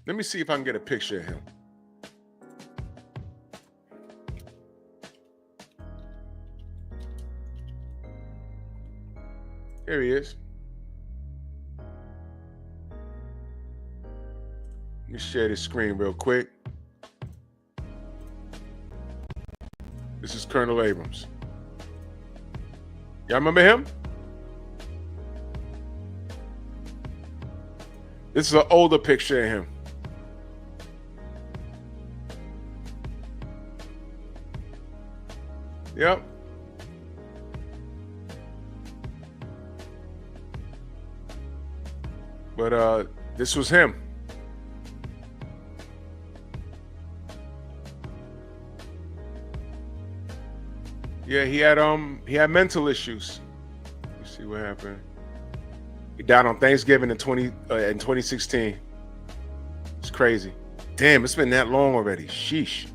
Let me see if I can get a picture of him. Here he is. Let me share this screen real quick. This is Colonel Abrams. Y'all remember him? This is an older picture of him. Yep. But this was him. Yeah, he had mental issues. You see what happened? He died on Thanksgiving in 2016. It's crazy. Damn, it's been that long already. Sheesh.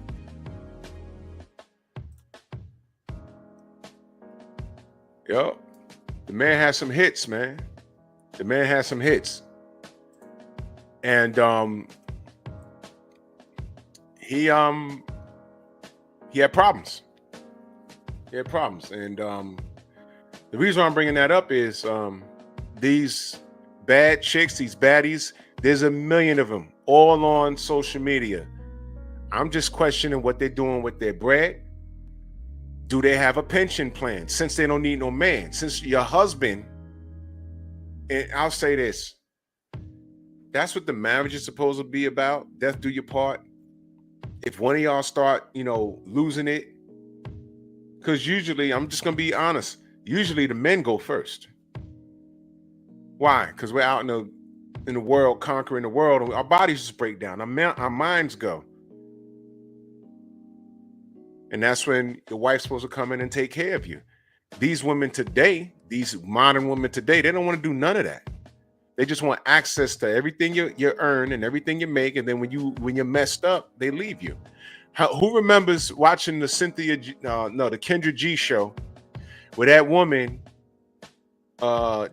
Yo, the man has some hits, man. The man has some hits. And he had problems. He had problems. And the reason why I'm bringing that up is these bad chicks, these baddies, there's a million of them all on social media. I'm just questioning what they're doing with their bread. Do they have a pension plan? Since they don't need no man, since your husband, and I'll say this, that's what the marriage is supposed to be about. Death do your part. If one of y'all start, losing it, because usually, I'm just gonna be honest, usually the men go first. Why? Because we're out in the world, conquering the world, and our bodies just break down. Our minds go. And that's when the wife's supposed to come in and take care of you. These women today, these modern women today, they don't want to do none of that. They just want access to everything you earn and everything you make. And then when you're messed up, they leave you. Who remembers watching the the Kendra G show where that woman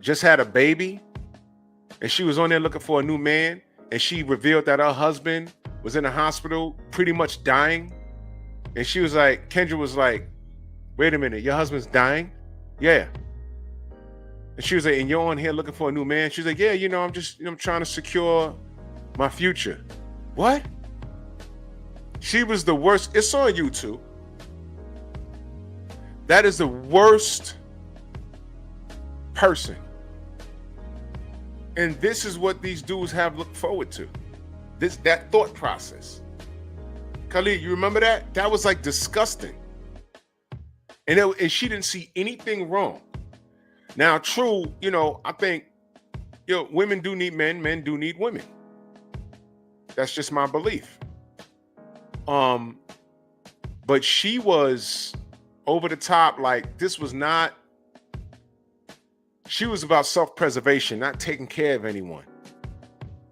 just had a baby and she was on there looking for a new man, and she revealed that her husband was in the hospital pretty much dying. And she was like, Kendra was like, wait a minute, your husband's dying? Yeah. And she was like, and you're on here looking for a new man? She's like, yeah, I'm just, I'm trying to secure my future. What? She was the worst. It's on YouTube. That is the worst person. And this is what these dudes have looked forward to. That thought process. Khalid, you remember that? That was like disgusting. And she didn't see anything wrong. Now, true, I think, women do need men, men do need women. That's just my belief. But she was over the top, like this was not, she was about self-preservation, not taking care of anyone.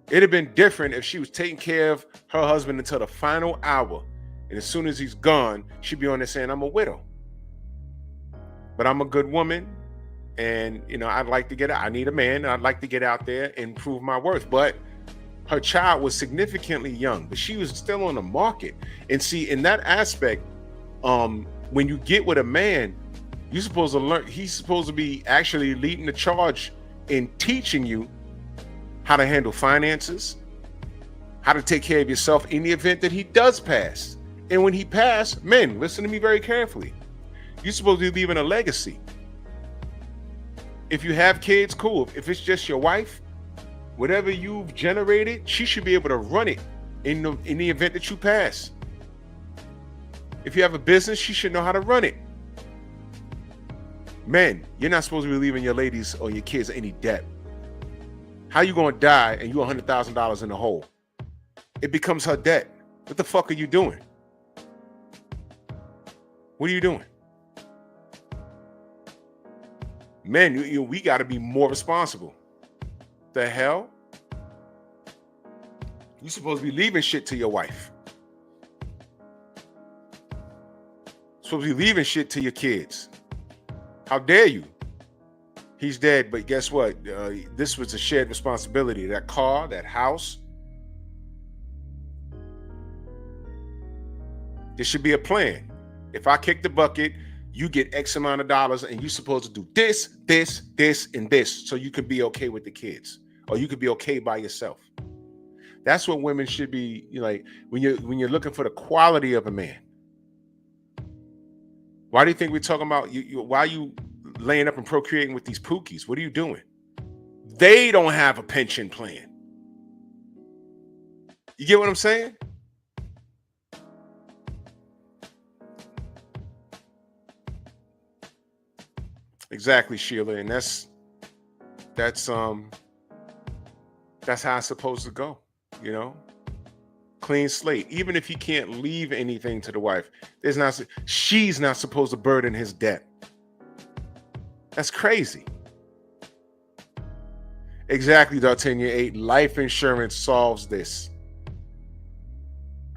It'd have been different if she was taking care of her husband until the final hour. And as soon as he's gone, she'd be on there saying, I'm a widow. But I'm a good woman. And, I'd like to I need a man. And I'd like to get out there and prove my worth. But her child was significantly young, but she was still on the market. And see, in that aspect, when you get with a man, you're supposed to learn, he's supposed to be actually leading the charge in teaching you how to handle finances, how to take care of yourself in the event that he does pass. And when he passed, men, listen to me very carefully. You're supposed to be leaving a legacy. If you have kids, cool. If it's just your wife, whatever you've generated, she should be able to run it in the event that you pass. If you have a business, she should know how to run it. Men, you're not supposed to be leaving your ladies or your kids any debt. How you gonna die and you $100,000 in the hole? It becomes her debt. What the fuck are you doing? What are you doing? Men, we got to be more responsible. The hell? You're supposed to be leaving shit to your wife. You're supposed to be leaving shit to your kids. How dare you? He's dead, but guess what? This was a shared responsibility. That car, that house. There should be a plan. If I kick the bucket, you get X amount of dollars, and you're supposed to do this, this, this, and this, so you could be okay with the kids, or you could be okay by yourself. That's what women should be like when you're looking for the quality of a man. Why do you think we're talking about why you laying up and procreating with these pookies? What are you doing? They don't have a pension plan. You get what I'm saying? Exactly, Sheila. And that's how it's supposed to go, you know? Clean slate. Even if he can't leave anything to the wife, she's not supposed to burden his debt. That's crazy. Exactly, D'Artagnan 8. Life insurance solves this.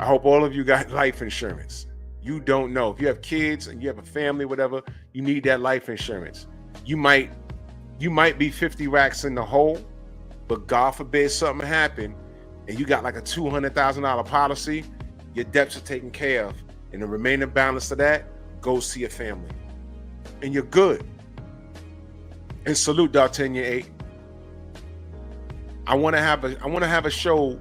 I hope all of you got life insurance. You don't know. If you have kids and you have a family, whatever, you need that life insurance. You might be 50 racks in the hole, but God forbid something happen and you got like a $200,000 policy, your debts are taken care of. And the remaining balance of that goes to your family. And you're good. And salute D'Artagnan 8. I want to have a show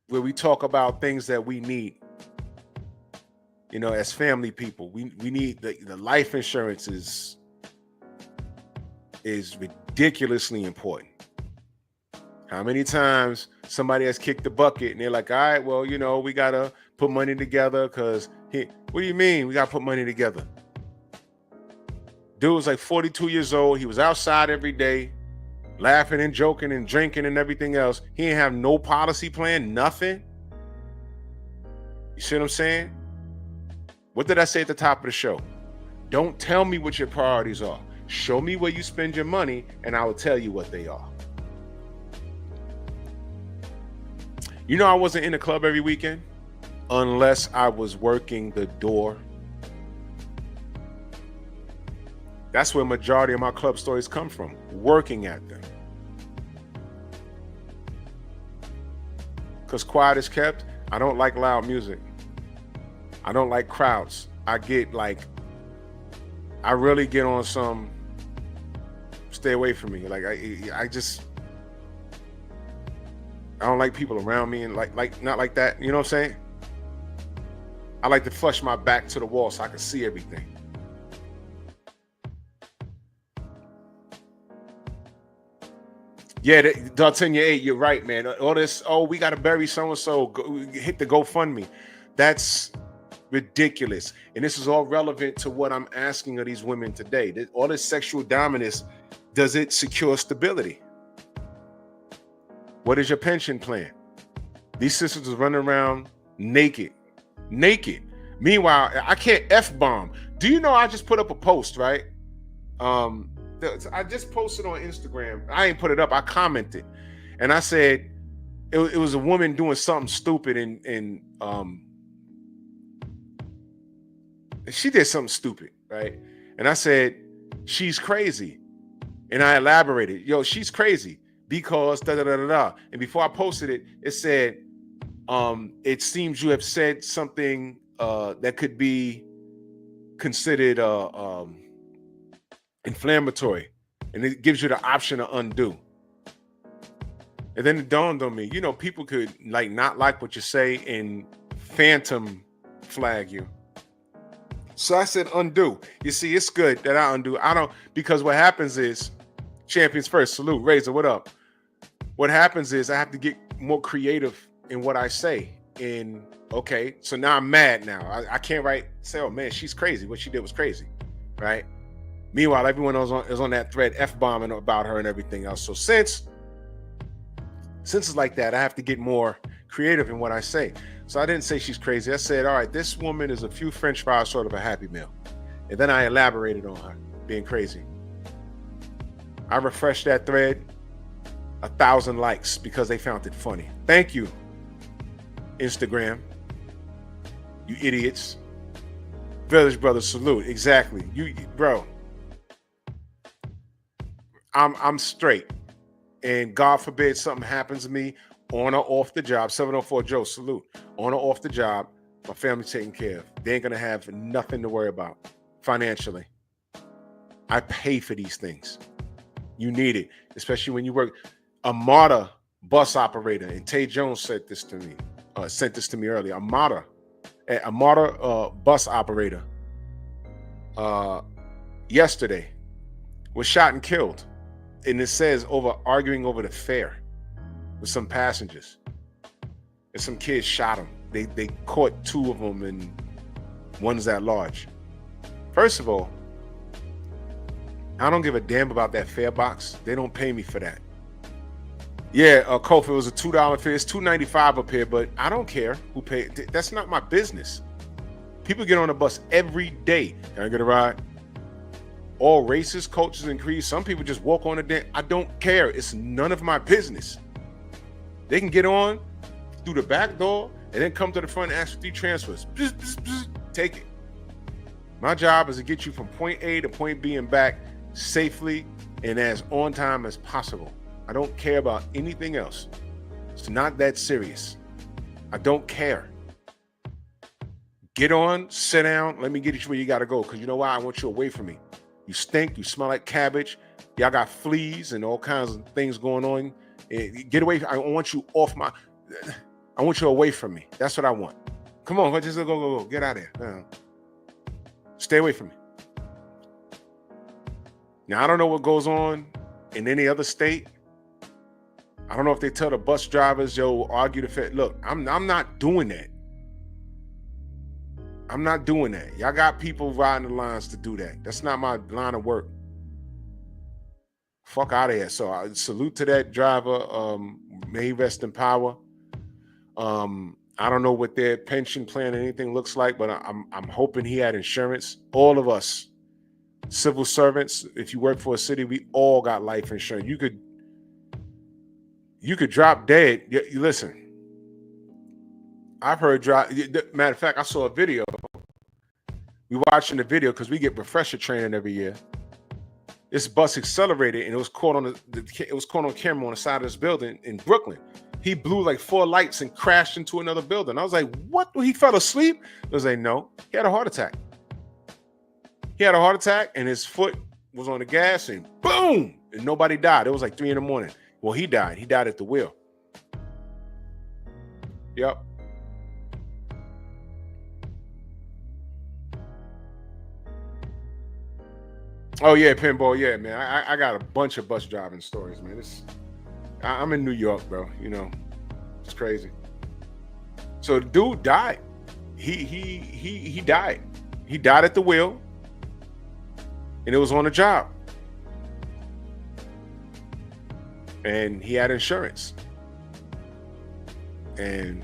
where we talk about things that we need. You know, as family people, we need the life insurance is ridiculously important. How many times somebody has kicked the bucket and they're like, all right, well, you know, we gotta put money together because what do you mean we gotta put money together? Dude was like 42 years old. He was outside every day, laughing and joking and drinking and everything else. He didn't have no policy plan, nothing. You see what I'm saying? What did I say at the top of the show? Don't tell me what your priorities are. Show me where you spend your money and I will tell you what they are. You know, I wasn't in the club every weekend unless I was working the door. That's where majority of my club stories come from, working at them. Because quiet is kept, I don't like loud music. I don't like crowds. I really get on some, stay away from me. Like I don't like people around me and like not like that. You know what I'm saying? I like to flush my back to the wall so I can see everything. Yeah, D'Artagnan 8, you're right, man. All this, we got to bury so-and-so, hit the GoFundMe. That's ridiculous. And this is all relevant to what I'm asking of these women today. All this sexual dominance, does it secure stability? What is your pension plan? These sisters are running around naked. Meanwhile, I can't F-bomb. Do you know I just put up a post, right? I just posted on Instagram. I ain't put it up. I commented, and I said it was a woman doing something stupid, and she did something stupid, right? And I said she's crazy, and I elaborated. Yo, she's crazy because da da da da da. And before I posted it, it said, "It seems you have said something that could be considered inflammatory, and it gives you the option to undo." And then it dawned on me, you know, people could not like what you say and phantom flag you. So I said undo. You see, it's good that I undo. Because what happens is, champions first, salute, Razor, what up? What happens is I have to get more creative in what I say. And okay, so now I'm mad now. I can't say, oh man, she's crazy. What she did was crazy, right? Meanwhile, everyone is on that thread F-bombing about her and everything else. So since it's like that, I have to get more creative in what I say. So I didn't say she's crazy. I said, all right, this woman is a few French fries short of a Happy Meal. And then I elaborated on her being crazy. I refreshed that thread, 1,000 likes because they found it funny. Thank you, Instagram. You idiots. Village Brothers, salute. Exactly. You, bro. I'm straight, and God forbid something happens to me on or off the job. 704 Joe, salute. On or off the job, my family's taken care of. They ain't gonna have nothing to worry about financially. I pay for these things. You need it, especially when you work. A MARTA bus operator, and Tay Jones sent this to me earlier. A MARTA bus operator yesterday was shot and killed. And it says arguing over the fare with some passengers. And some kids shot him. They caught 2 of them and one's at large. First of all, I don't give a damn about that fare box. They don't pay me for that. Yeah, Kofi, it was a $2 fare. It's $2.95 up here, but I don't care who paid. That's not my business. People get on a bus every day. Can I get a ride? All races, cultures, and creeds. Some people just walk on a day. I don't care. It's none of my business. They can get on through the back door and then come to the front and ask for 3 transfers. Take it. My job is to get you from point A to point B and back safely and as on time as possible. I don't care about anything else. It's not that serious. I don't care. Get on, sit down, let me get you where you gotta go. Because you know why? I want you away from me. You stink, you smell like cabbage. Y'all got fleas and all kinds of things going on. Get away. I want you off my, I want you away from me. That's what I want. Come on, just go. Get out of there. Stay away from me. Now, I don't know what goes on in any other state. I don't know if they tell the bus drivers, yo, argue the fare. Look, I'm not doing that. I'm not doing that. Y'all got people riding the lines to do that. That's not my line of work. Fuck out of here. So I salute to that driver. May he rest in power. I don't know what their pension plan or anything looks like, but I'm hoping he had insurance. All of us, civil servants, if you work for a city, we all got life insurance. You could drop dead. You listen. I've heard drop. Matter of fact, I saw a video. We watching the video because we get refresher training every year. This bus accelerated and it was caught on it was caught on camera on the side of this building in Brooklyn. He blew like 4 lights and crashed into another building. I was like, what? He fell asleep? I was like, no, he had a heart attack. He had a heart attack and his foot was on the gas and boom, and nobody died. It was like 3 a.m. Well, he died. He died at the wheel. Yep. Oh yeah, pinball. Yeah, man. I got a bunch of bus driving stories, man. I'm in New York, bro. You know, it's crazy. So the dude died. He died. He died at the wheel, and it was on the job. And he had insurance. And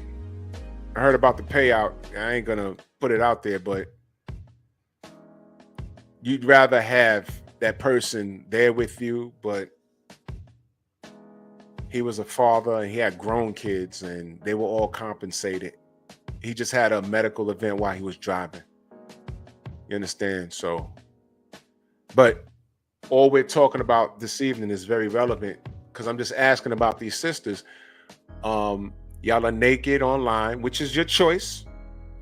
I heard about the payout. I ain't gonna put it out there, but you'd rather have that person there with you, but he was a father and he had grown kids and they were all compensated. He just had a medical event while he was driving. You understand? So, but all we're talking about this evening is very relevant because I'm just asking about these sisters. Y'all are naked online, which is your choice.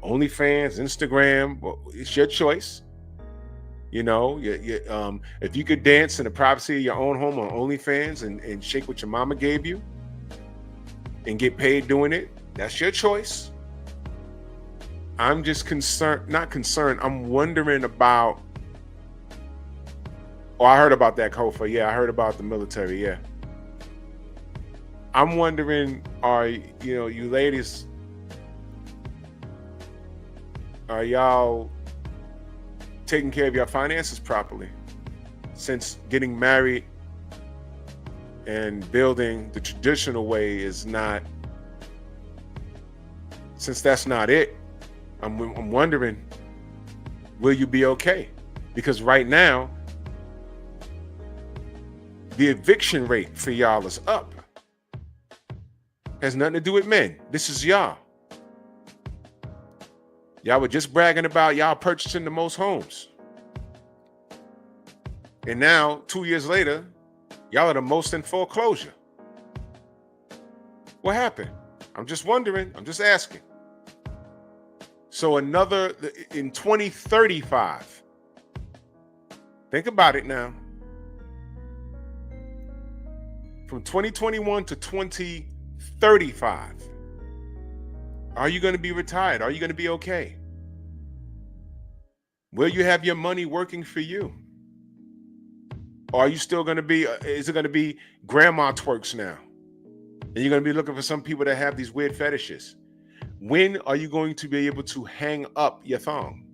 OnlyFans, Instagram, well, it's your choice. You know, if you could dance in the privacy of your own home on OnlyFans and shake what your mama gave you and get paid doing it, that's your choice. I'm just not concerned. I'm wondering about, I heard about that, Kofa. Yeah, I heard about the military. Yeah. I'm wondering, you ladies, are y'all taking care of your finances properly? Since getting married and building the traditional way is not, since that's not it, I'm wondering, will you be okay? Because right now, the eviction rate for y'all is up. Has nothing to do with men. This is y'all. Y'all were just bragging about y'all purchasing the most homes. And now, 2 years later, y'all are the most in foreclosure. What happened? I'm just wondering. I'm just asking. So in 2035, think about it now. From 2021 to 2035, are you going to be retired? Are you going to be okay? Will you have your money working for you? Or are you still going to be, is it going to be grandma twerks now? And you're going to be looking for some people that have these weird fetishes. When are you going to be able to hang up your thong?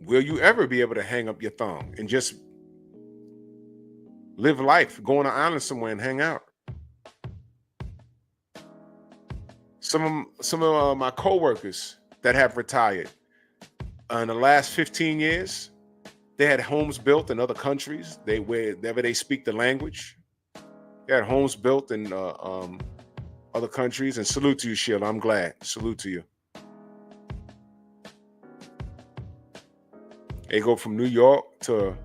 Will you ever be able to hang up your thong and just live life, go on an island somewhere and hang out? Some of my coworkers that have retired in the last 15 years, they had homes built in other countries. Wherever they speak the language, they had homes built in other countries. And salute to you, Sheila. I'm glad. Salute to you. They go from New York to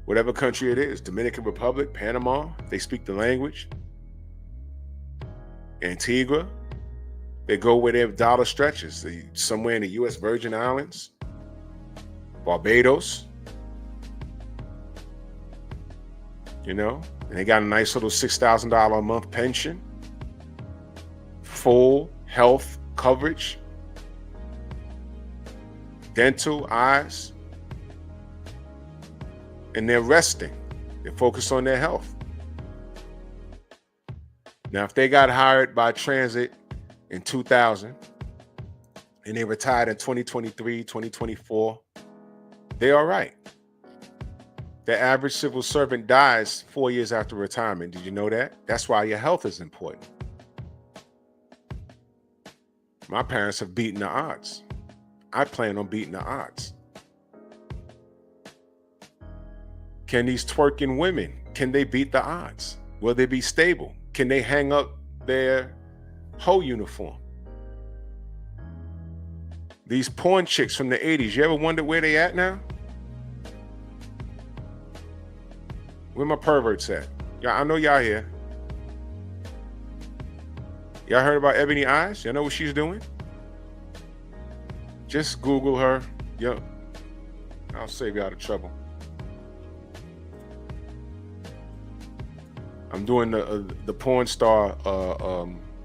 whatever country it is, Dominican Republic, Panama. They speak the language. Antigua. They go where their dollar stretches. Somewhere in the U.S. Virgin Islands, Barbados. And they got a nice little $6,000 a month pension, full health coverage, dental, eyes, and they're resting. They're focused on their health. Now, if they got hired by transit in 2000 and they retired in 2023, 2024, they're all right. The average civil servant dies 4 years after retirement. Did you know that? That's why your health is important. My parents have beaten the odds. I plan on beating the odds. Can these twerking women, can they beat the odds? Will they be stable? Can they hang up their hoe uniform? These porn chicks from the 80s, you ever wonder where they at now? Where my perverts at? Yeah, I know y'all here. Y'all heard about Ebony Eyes? Y'all know what she's doing? Just Google her. Yep. I'll save y'all the trouble. I'm doing the porn star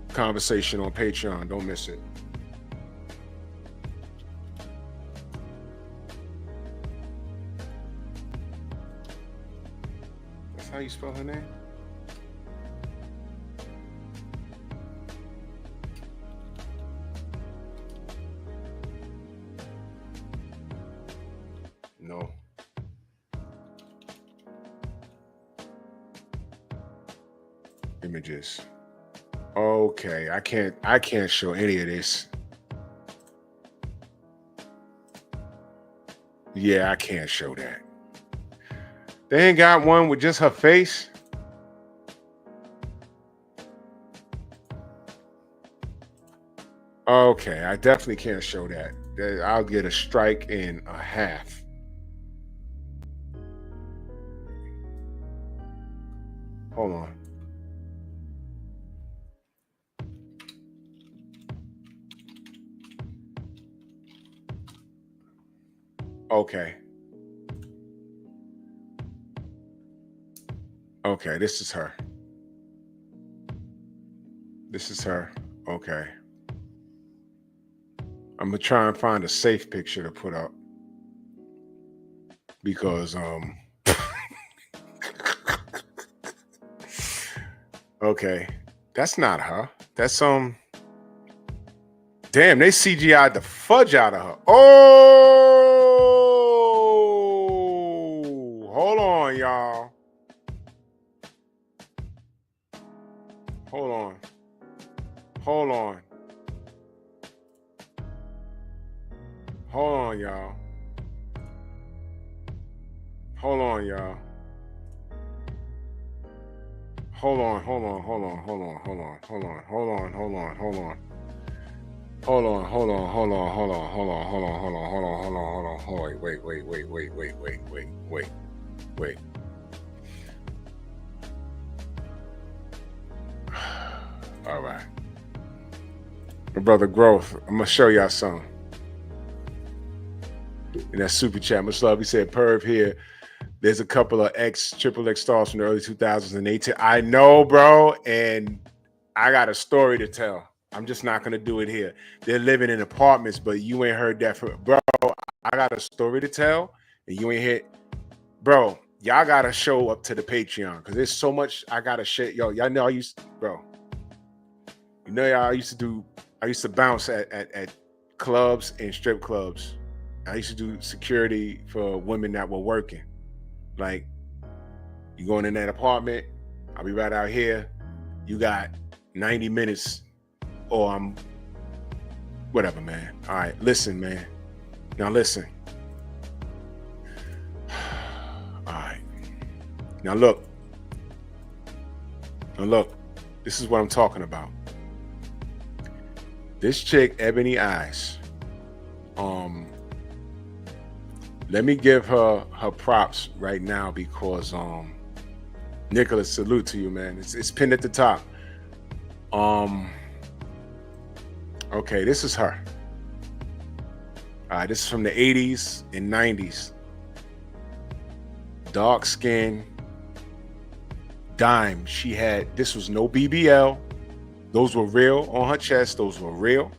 conversation on Patreon. Don't miss it. That's how you spell her name? No. Images. Okay, I can't show any of this. Yeah, I can't show that. They ain't got one with just her face. Okay, I definitely can't show that. I'll get a strike and a half. Hold on. Okay. Okay, this is her. This is her. Okay. I'm gonna try and find a safe picture to put up because okay, that's not her. That's damn, they CGI'd the fudge out of her. Oh, hold on, y'all. Hold on. Hold on. Hold on, y'all. Hold on, y'all. Hold on, hold on, hold on, hold on, hold on, hold on, hold on, hold on, hold on. Hold on, hold on, hold on, hold on, hold on, hold on, hold on, hold on, hold on, hold on, hold on. Wait. All right. My brother Growth, I'm gonna show y'all something. In that super chat, much love. He said, Perv here. There's a couple of triple X stars from the early 2018. I know, bro, and I got a story to tell. I'm just not gonna do it here. They're living in apartments, but you ain't heard that from, bro. I got a story to tell, and you ain't hit, bro. Y'all gotta show up to the Patreon because there's so much I gotta share. Yo, y'all know bro. You know, y'all I used to bounce at clubs and strip clubs. I used to do security for women that were working. Like, you going in that apartment, I'll be right out here. You got 90 minutes, or I'm whatever, man. All right, listen, man. Now listen. All right. Now look. This is what I'm talking about. This chick, Ebony Eyes. Let me give her props right now because Nicholas, salute to you, man. It's pinned at the top. Okay, this is her. All right, this is from the 80s and 90s. Dark skin, dime. This was no BBL. Those were real on her chest. Those were real.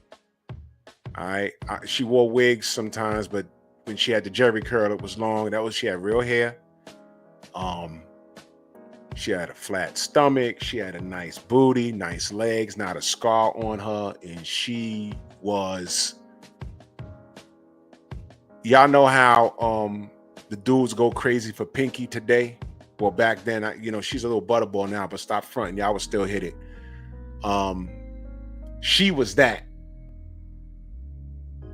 All right. She wore wigs sometimes, but when she had the jerry curl, it was long. She had real hair. She had a flat stomach. She had a nice booty, nice legs, not a scar on her. And she was, y'all know how the dudes go crazy for Pinky today. Well, back then, she's a little butterball now, but stop fronting. Y'all would still hit it. She was that.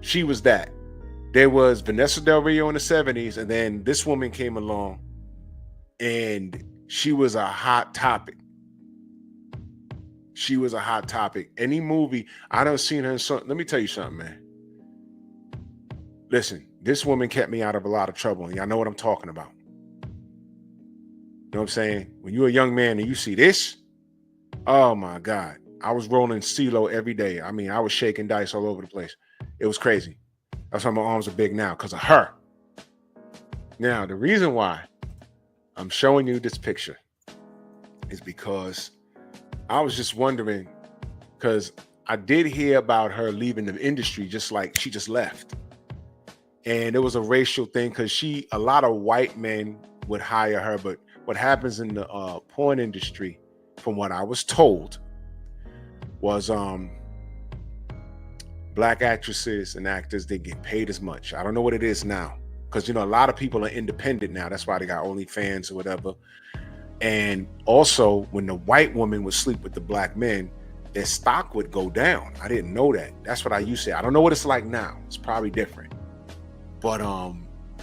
She was that. There was Vanessa Del Rio in the 70s, and then this woman came along, and she was a hot topic. She was a hot topic. Any movie, I done seen her in something. Let me tell you something, man. Listen, this woman kept me out of a lot of trouble, and y'all know what I'm talking about. You know what I'm saying? When you're a young man and you see this, oh my God. I was rolling CeeLo every day. I mean, I was shaking dice all over the place. It was crazy. That's why my arms are big now, because of her. Now, the reason why I'm showing you this picture is because I was just wondering, because I did hear about her leaving the industry, just like she just left. And it was a racial thing, because a lot of white men would hire her, but what happens in the porn industry, from what I was told, was black actresses and actors, they get paid as much. I don't know what it is now, because a lot of people are independent now. That's why they got OnlyFans or whatever. And also, when the white woman would sleep with the black men, their stock would go down. I didn't know that. That's what I used to say. I don't know what it's like now. It's probably different. But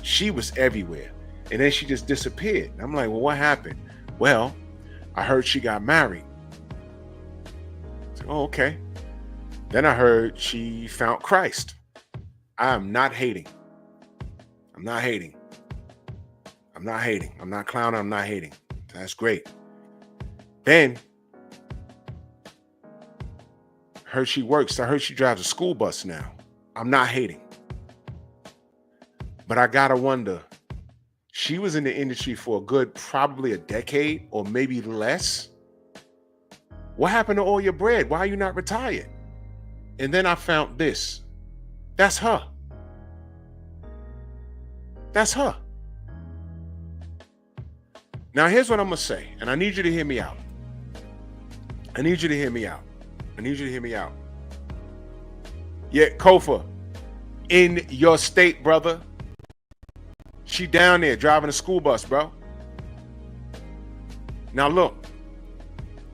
she was everywhere. And then she just disappeared. And I'm like, well, what happened? Well, I heard she got married. Oh, okay. Then I heard she found Christ. I'm not hating. I'm not hating. I'm not hating. I'm not clowning. I'm not hating. That's great. Then heard she works. I heard she drives a school bus now. I'm not hating. But I gotta wonder, she was in the industry for a good, probably a decade or maybe less. What happened to all your bread? Why are you not retired? And then I found this. That's her. That's her. Now, here's what I'm going to say, and I need you to hear me out. I need you to hear me out. I need you to hear me out. Yeah, Kofa, in your state, brother, she down there driving a school bus, bro. Now, look,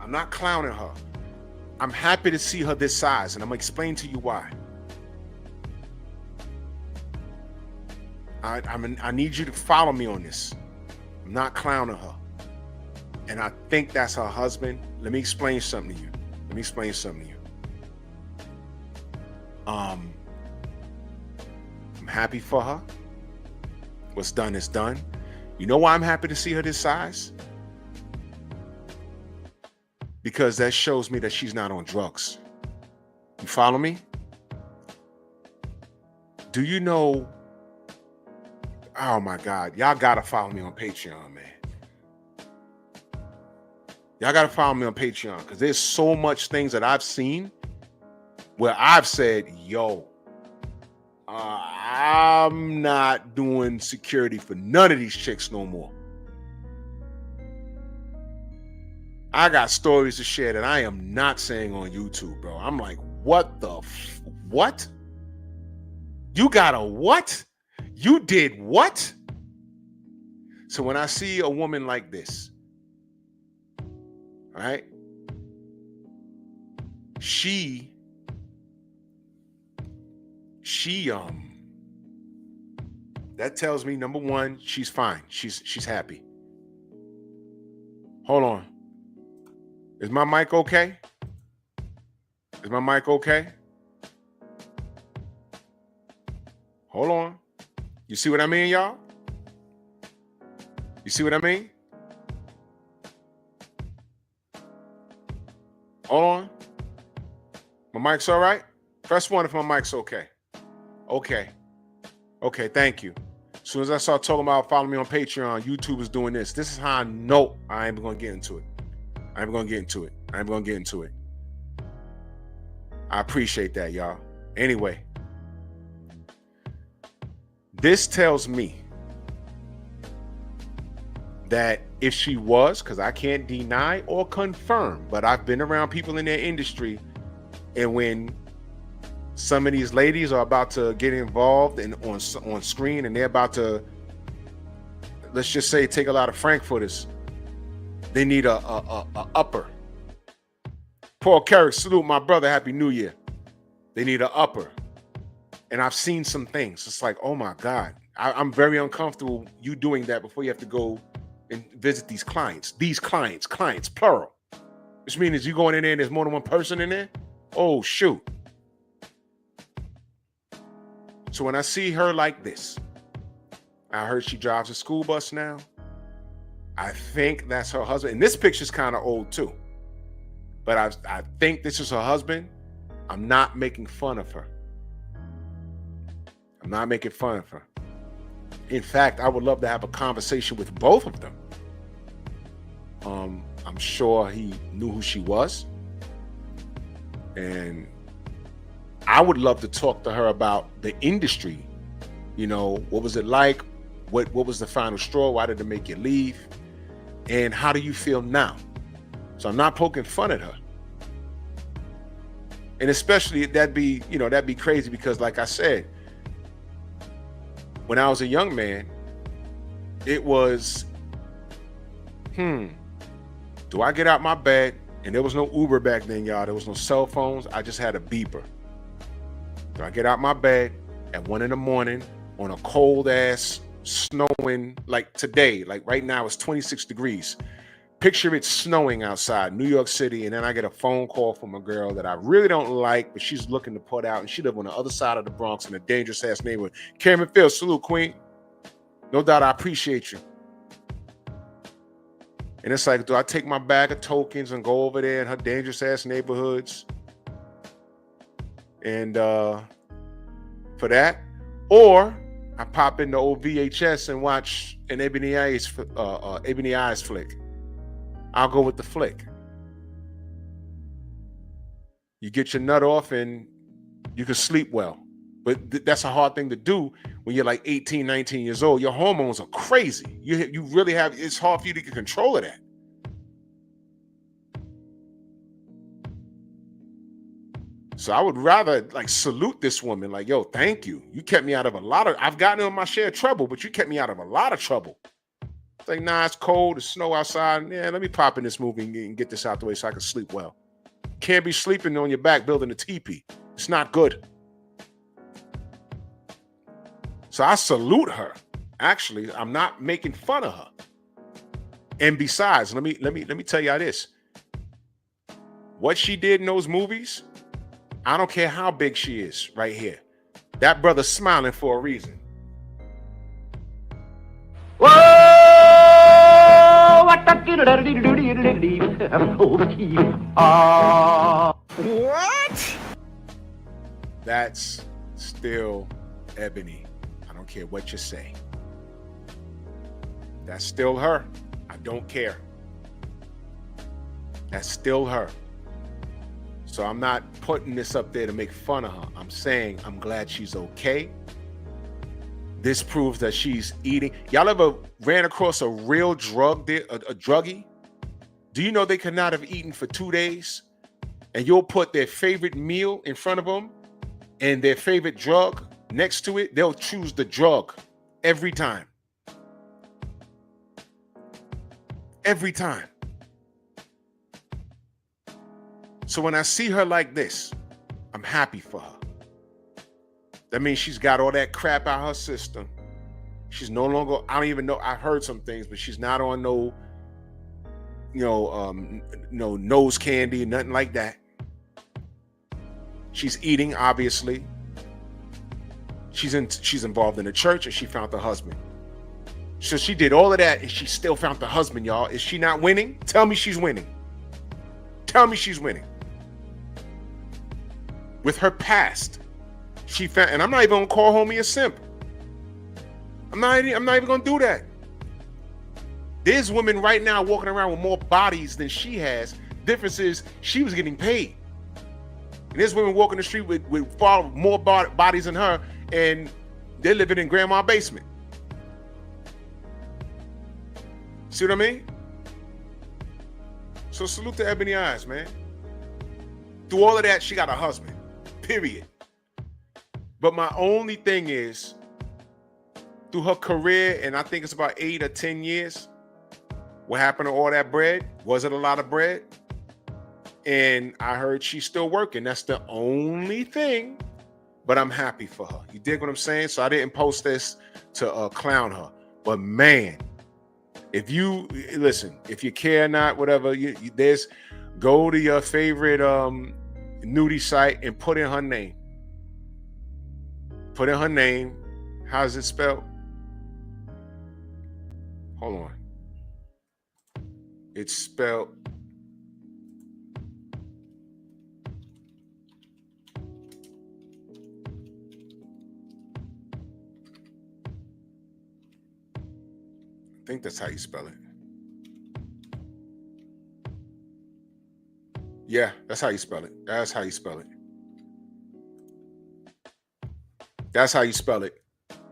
I'm not clowning her. I'm happy to see her this size, and I'm going to explain to you why. I need you to follow me on this. I'm not clowning her. And I think that's her husband. Let me explain something to you. I'm happy for her. What's done is done. You know why I'm happy to see her this size? Because that shows me that she's not on drugs. You follow me? Do you know? Oh my God. Y'all gotta follow me on Patreon, man. Y'all gotta follow me on Patreon, because there's so much things that I've seen where I've said, yo, I'm not doing security for none of these chicks no more. I got stories to share that I am not saying on YouTube, bro. I'm like, what the what? You got a what? You did what? So when I see a woman like this, all right, she that tells me, number one, she's fine. She's happy. Hold on. Is my mic okay? Is my mic okay? Hold on. You see what I mean, y'all? You see what I mean? Hold on. My mic's all right? Press 1 if my mic's okay. Okay. Okay, thank you. As soon as I start talking about following me on Patreon, YouTube is doing this. This is how I know I ain't going to get into it. I appreciate that, y'all. Anyway, this tells me that if she was, because I can't deny or confirm, but I've been around people in their industry, and when some of these ladies are about to get involved and on screen, and they're about to, let's just say, take a lot of frankfurters, they need a upper. Paul Carrick, salute my brother, Happy New Year. They need an upper. And I've seen some things. It's like, oh my God, I'm very uncomfortable you doing that before you have to go and visit these clients. These clients, plural. Which means you going in there and there's more than one person in there? Oh, shoot. So when I see her like this, I heard she drives a school bus now. I think that's her husband. And this picture's kind of old too. But I think this is her husband. I'm not making fun of her. I'm not making fun of her. In fact, I would love to have a conversation with both of them. I'm sure he knew who she was. And I would love to talk to her about the industry. You know, what was it like? What was the final straw? Why did it make you leave? And how do you feel now? So I'm not poking fun at her. And especially that'd be crazy because, like I said, when I was a young man, it was, do I get out my bed? And there was no Uber back then, y'all. There was no cell phones. I just had a beeper. Do I get out my bed at 1 a.m. on a cold ass snowing, like today, like right now it's 26 degrees. Picture it snowing outside New York City, and then I get a phone call from a girl that I really don't like, but she's looking to put out, and she lives on the other side of the Bronx in a dangerous ass neighborhood. Cameron Field, salute, Queen. No doubt, I appreciate you. And it's like, do I take my bag of tokens and go over there in her dangerous ass neighborhoods? And for that, or I pop in the old VHS and watch an Ebony Eyes flick. I'll go with the flick. You get your nut off and you can sleep well. But that's a hard thing to do when you're like 18, 19 years old. Your hormones are crazy. You really have, it's hard for you to get control of that. So I would rather like salute this woman, like, yo, thank you. You kept me out of I've gotten in my share of trouble, but you kept me out of a lot of trouble. It's like, nah, it's cold, it's snow outside. Yeah, let me pop in this movie and get this out the way so I can sleep well. Can't be sleeping on your back building a teepee. It's not good. So I salute her. Actually, I'm not making fun of her. And besides, let me tell y'all this. What she did in those movies, I don't care how big she is right here. That brother's smiling for a reason. What? That's still Ebony. I don't care what you say. That's still her. I don't care. That's still her. So I'm not putting this up there to make fun of her. I'm saying I'm glad she's okay. This proves that she's eating. Y'all ever ran across a real drug there, a druggie? Do you know they could not have eaten for 2 days? And you'll put their favorite meal in front of them and their favorite drug next to it. They'll choose the drug every time. Every time. So when I see her like this, I'm happy for her. That means she's got all that crap out her system. She's no longer, I don't even know, I heard some things, but she's not on no nose candy, nothing like that. She's eating, obviously. She's involved in the church, and she found the husband. So she did all of that, and she still found the husband, y'all. Is she not winning? Tell me she's winning. Tell me she's winning. With her past, she found, and I'm not even gonna call homie a simp. I'm not even gonna do that. There's women right now walking around with more bodies than she has. Difference is she was getting paid. And there's women walking the street with far more bodies than her, and they're living in grandma's basement. See what I mean? So salute to Ebony Eyes, man. Through all of that, she got a husband. Period. But my only thing is, through her career, and I think it's about 8 or 10 years, what happened to all that bread? Was it a lot of bread? And I heard she's still working. That's the only thing. But I'm happy for her. You dig what I'm saying? So I didn't post this to clown her. But man, if you listen, if you care or not, whatever, go to your favorite nudie site and put in her name. Put in her name. How's it spelled? Hold on. It's spelled I think that's how you spell it. Yeah, that's how you spell it. That's how you spell it. That's how you spell it.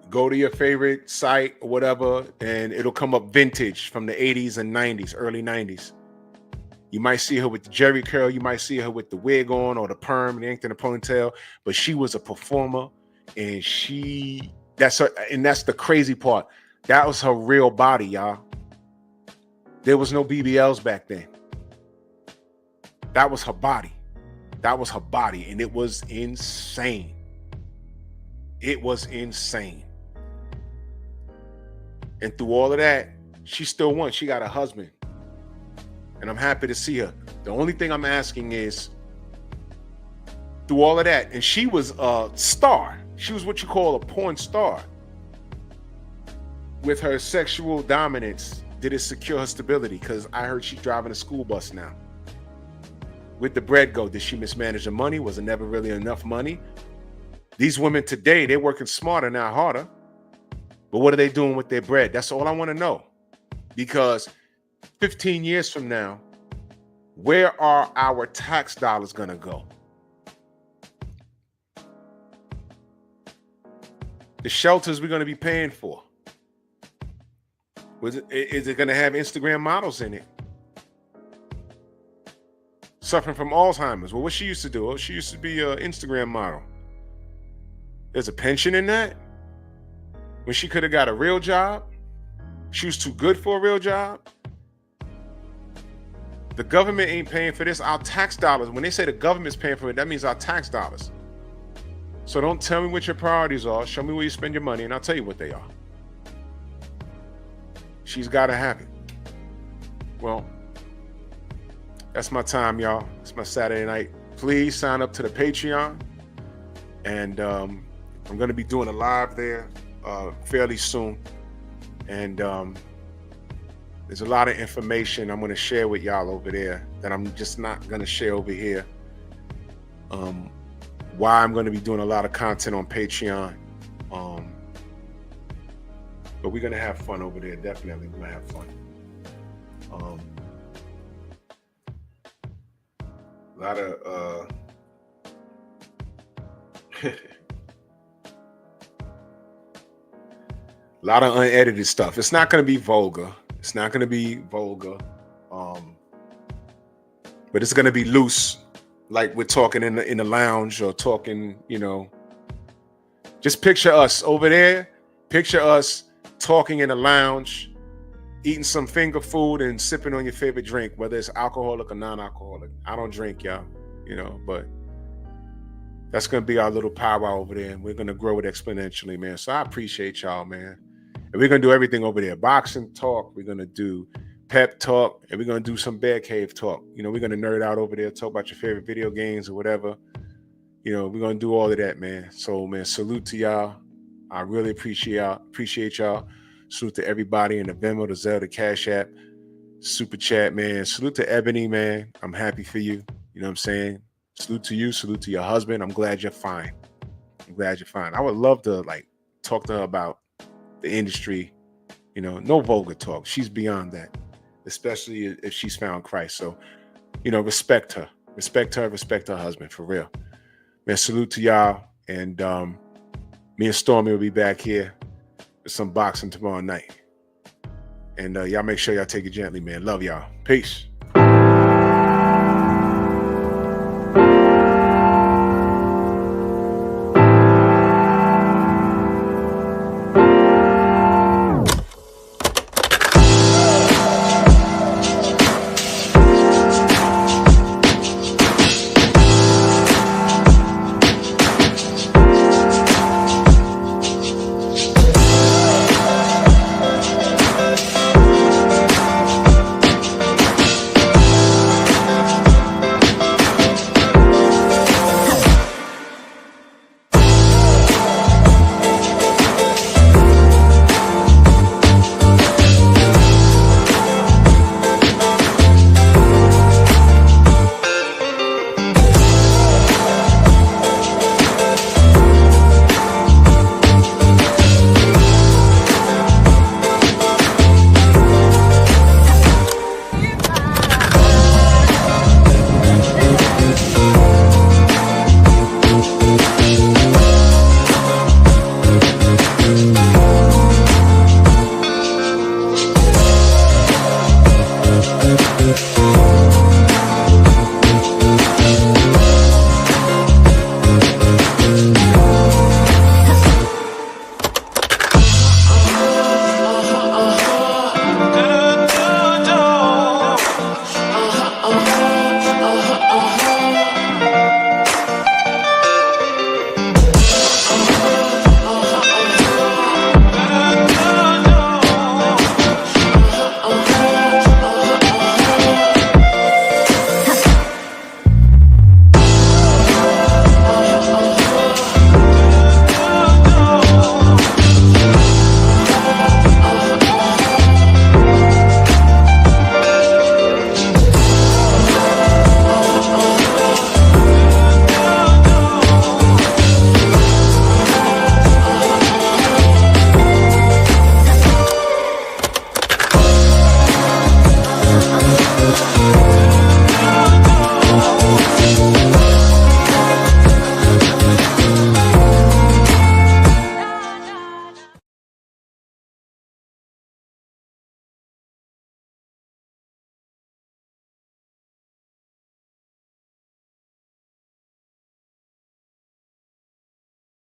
Go to your favorite site or whatever, and it'll come up vintage from the 80s and 90s, early 90s. You might see her with the jerry curl. You might see her with the wig on or the perm, the inked in a ponytail. But she was a performer, and that's the crazy part. That was her real body, y'all. There was no BBLs back then. That was her body. That was her body, and it was insane. It was insane. And through all of that, she still won. She got a husband. And I'm happy to see her. The only thing I'm asking is, through all of that, and she was a star. She was what you call a porn star. With her sexual dominance, did it secure her stability? Because I heard she's driving a school bus now. Where'd the bread go? Did she mismanage the money? Was it never really enough money? These women today, they're working smarter, not harder. But what are they doing with their bread? That's all I want to know. Because 15 years from now, where are our tax dollars going to go? The shelters we're going to be paying for. Is it going to have Instagram models in it? Suffering from Alzheimer's. Well, what she used to do? She used to be an Instagram model. There's a pension in that? When she could have got a real job? She was too good for a real job? The government ain't paying for this. Our tax dollars. When they say the government's paying for it, that means our tax dollars. So don't tell me what your priorities are. Show me where you spend your money, and I'll tell you what they are. She's got to have it. Well, that's my time, y'all. It's my Saturday night. Please sign up to the Patreon. And I'm going to be doing a live there fairly soon. And there's a lot of information I'm going to share with y'all over there that I'm just not going to share over here. Why I'm going to be doing a lot of content on Patreon. But we're going to have fun over there. Definitely we're going to have fun. A lot of A lot of unedited stuff. It's not going to be vulgar. It's not going to be vulgar. But it's going to be loose, like we're talking in the lounge or talking, you know. Just picture us over there. Picture us talking in the lounge, eating some finger food and sipping on your favorite drink, whether it's alcoholic or non-alcoholic. I don't drink, y'all, you know, but that's going to be our little powwow over there, and we're going to grow it exponentially, man. So I appreciate y'all, man. And we're going to do everything over there. Boxing talk. We're going to do pep talk, and we're going to do some bear cave talk. You know, we're going to nerd out over there, talk about your favorite video games or whatever. You know, we're going to do all of that, man. So, man, salute to y'all. I really appreciate y'all. Salute to everybody in the Venmo, the Zelle, the Cash App, Super Chat, man. Salute to Ebony, man. I'm happy for you. You know what I'm saying? Salute to you. Salute to your husband. I'm glad you're fine. I'm glad you're fine. I would love to, like, talk to her about the industry. You know, no vulgar talk. She's beyond that, especially if she's found Christ. So, you know, respect her. Respect her. Respect her husband, for real. Man, salute to y'all. And me and Stormy will be back here with some boxing tomorrow night. And y'all make sure y'all take it gently, man. Love y'all. Peace.